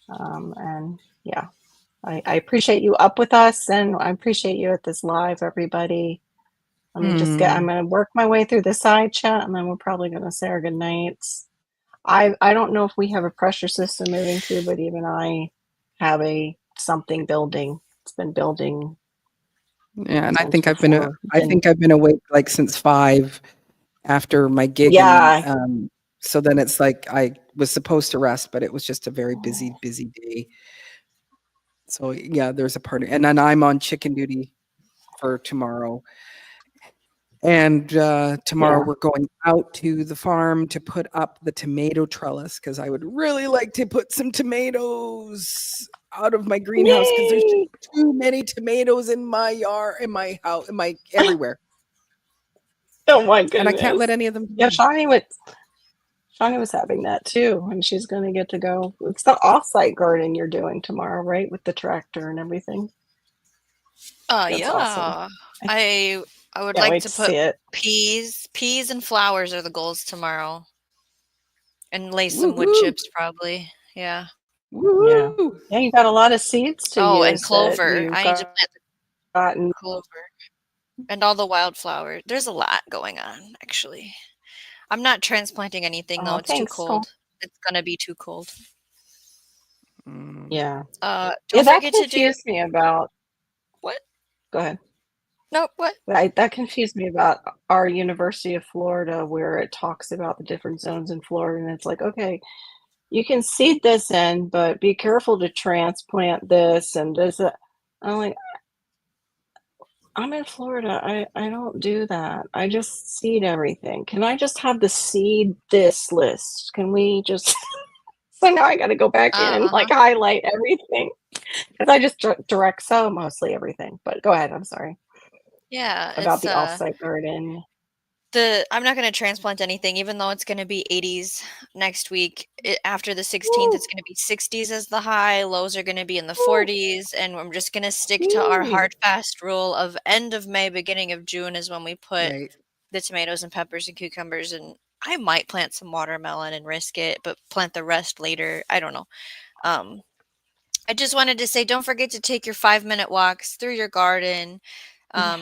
And yeah, I appreciate you up with us, and I appreciate you at this live, everybody. I'm gonna work my way through the side chat, and then we're probably gonna say our good nights. I don't know if we have a pressure system moving through, but even I have something building. It's been building. Yeah, and I since think I've been before. awake like since 5 after my gig, Yeah. and so then it's like I was supposed to rest, but it was just a very busy day. So yeah, there's a part, and then I'm on chicken duty for tomorrow. And tomorrow Yeah. we're going out to the farm to put up the tomato trellis because I would really like to put some tomatoes out of my greenhouse because there's Yay! too many tomatoes in my yard, in my house, everywhere. Oh my goodness. And I can't let any of them Yeah, die. Shawnee was having that too, and she's going to get to go. It's the off-site garden you're doing tomorrow, right? With the tractor and everything. That's yeah. awesome. I would Can't like wait to to put see it. peas and flowers are the goals tomorrow. And lay some wood Woohoo! chips probably. Yeah. Yeah. Woohoo! Yeah, you got a lot of seeds to Oh, and use that clover. you've I need to plant gotten. the clover. And all the wildflowers. There's a lot going on, actually. I'm not transplanting anything though. Oh, It's too thanks. cold. It's gonna be too cold. Yeah. Don't Yeah, that forget to do confused me about. what? Go ahead. Nope, what? That confused me about our University of Florida, where it talks about the different zones in Florida, and it's like, okay, you can seed this in, but be careful to transplant this and this. I'm like, I'm in Florida. I don't do that. I just seed everything. Can I just have the seed this list? Can we just? So now I got to go back in and like highlight everything because I just direct sow mostly everything. But go ahead. I'm sorry. Yeah, About it's the offsite garden. I'm not going to transplant anything, even though it's going to be 80s next week. After the 16th, Woo. it's going to be 60s as the high. Lows are going to be in the Woo. 40s. And I'm just going to stick to our hard, fast rule of end of May, beginning of June is when we put the tomatoes and peppers and cucumbers. And I might plant some watermelon and risk it, but plant the rest later. I don't know. I just wanted to say, don't forget to take your 5-minute walks through your garden.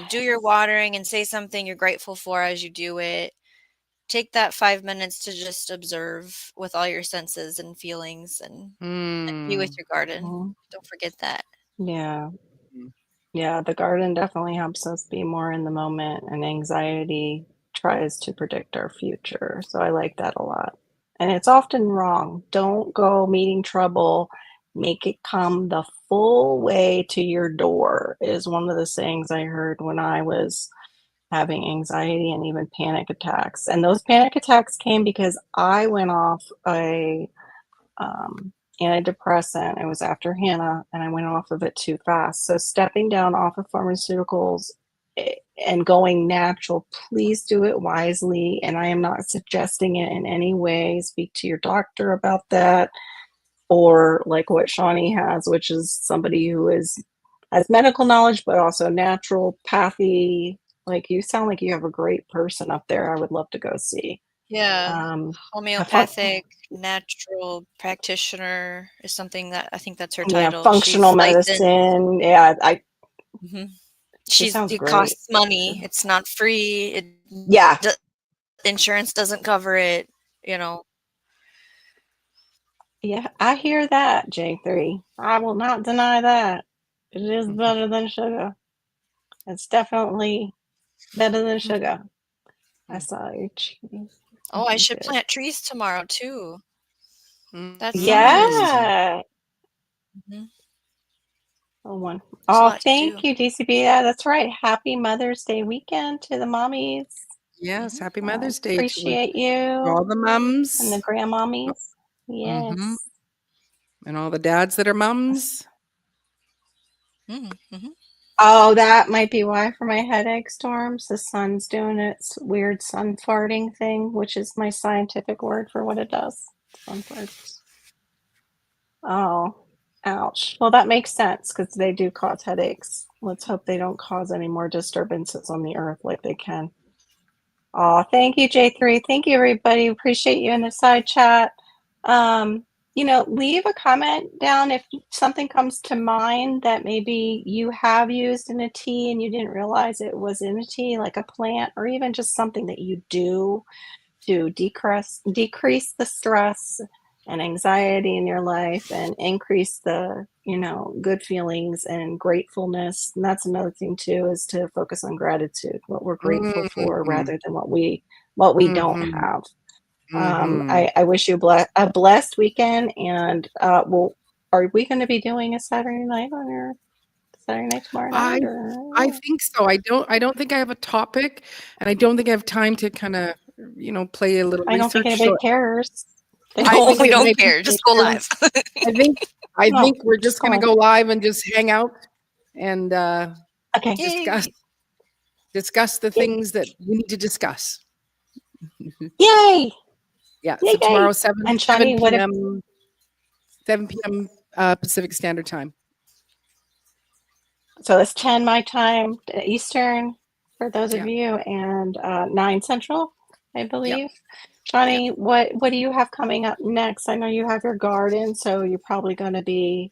Do your watering and say something you're grateful for as you do it. Take that 5 minutes to just observe with all your senses and feelings and be with your garden. Don't forget that. Yeah. Yeah, the garden definitely helps us be more in the moment, and anxiety tries to predict our future. So I like that a lot. And it's often wrong. Don't go meeting trouble. Make it come the full way to your door, is one of the sayings I heard when I was having anxiety and even panic attacks. And those panic attacks came because I went off a antidepressant. It was after Hannah, and I went off of it too fast. So stepping down off of pharmaceuticals and going natural, please do it wisely. And I am not suggesting it in any way. Speak to your doctor about that, or like what Shawnee has, which is somebody who has medical knowledge but also naturopathy. Like, you sound like you have a great person up there. I would love to go see. Yeah. Homeopathic natural practitioner is something that I think that's her title. Functional She's licensed. medicine. Yeah, It costs money. It's not free. Insurance doesn't cover it, you know. Yeah, I hear that, J3. I will not deny that. It is better than sugar. It's definitely better than sugar. I saw your cheese. Oh, I should plant trees tomorrow too. That's yeah. Oh, thank you, DCB. Yeah, that's right. Happy Mother's Day weekend to the mommies. Yes, happy Mother's Day. Appreciate you. All the mums. And the grandmommies. Yes. And all the dads that are mums. Oh, that might be why for my headache storms. The sun's doing its weird sun farting thing, which is my scientific word for what it does. Sun farts. Oh. Ouch. Well, that makes sense because they do cause headaches. Let's hope they don't cause any more disturbances on the earth like they can. Oh, thank you, J3. Thank you, everybody. Appreciate you in the side chat. Leave a comment down if something comes to mind that maybe you have used in a tea and you didn't realize it was in a tea, like a plant, or even just something that you do to decrease the stress and anxiety in your life and increase the good feelings and gratefulness. And that's another thing too, is to focus on gratitude, what we're grateful for rather than what we don't have. I wish you a blessed weekend, and are we going to be doing a Saturday night on your Saturday night tomorrow night? I think so. I don't think I have a topic, and I don't think I have time to kind of play a little I don't think research. anybody cares. No, we don't care. Just go live. I think we're just going to go live and just hang out and discuss the things that we need to discuss. Yay! Yeah. Yay, so tomorrow 7 p.m. 7 p.m. Pacific Standard Time. So it's 10 my time, Eastern, for those of you, and 9 Central, I believe. Johnny, what do you have coming up next? I know you have your garden, so you're probably going to be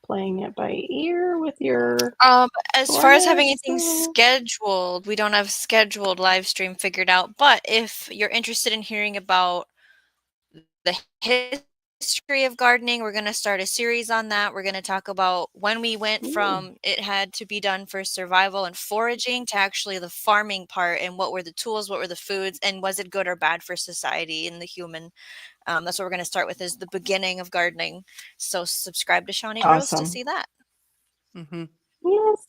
playing it by ear with your as far as having anything scheduled, we don't have scheduled live stream figured out, but if you're interested in hearing about the history of gardening, we're going to start a series on that. We're going to talk about when we went from it had to be done for survival and foraging to actually the farming part, and what were the tools, what were the foods, and was it good or bad for society and the human. That's what we're going to start with, is the beginning of gardening. So subscribe to Shawnee Grows to see that.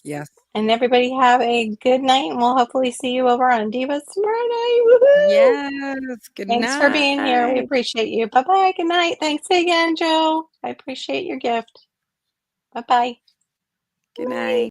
Yes. And everybody have a good night, and we'll hopefully see you over on Divas tomorrow night. Woohoo! Yes. Good night. Thanks for being here. We appreciate you. Bye-bye. Good night. Thanks again, Joe. I appreciate your gift. Bye-bye. Good night.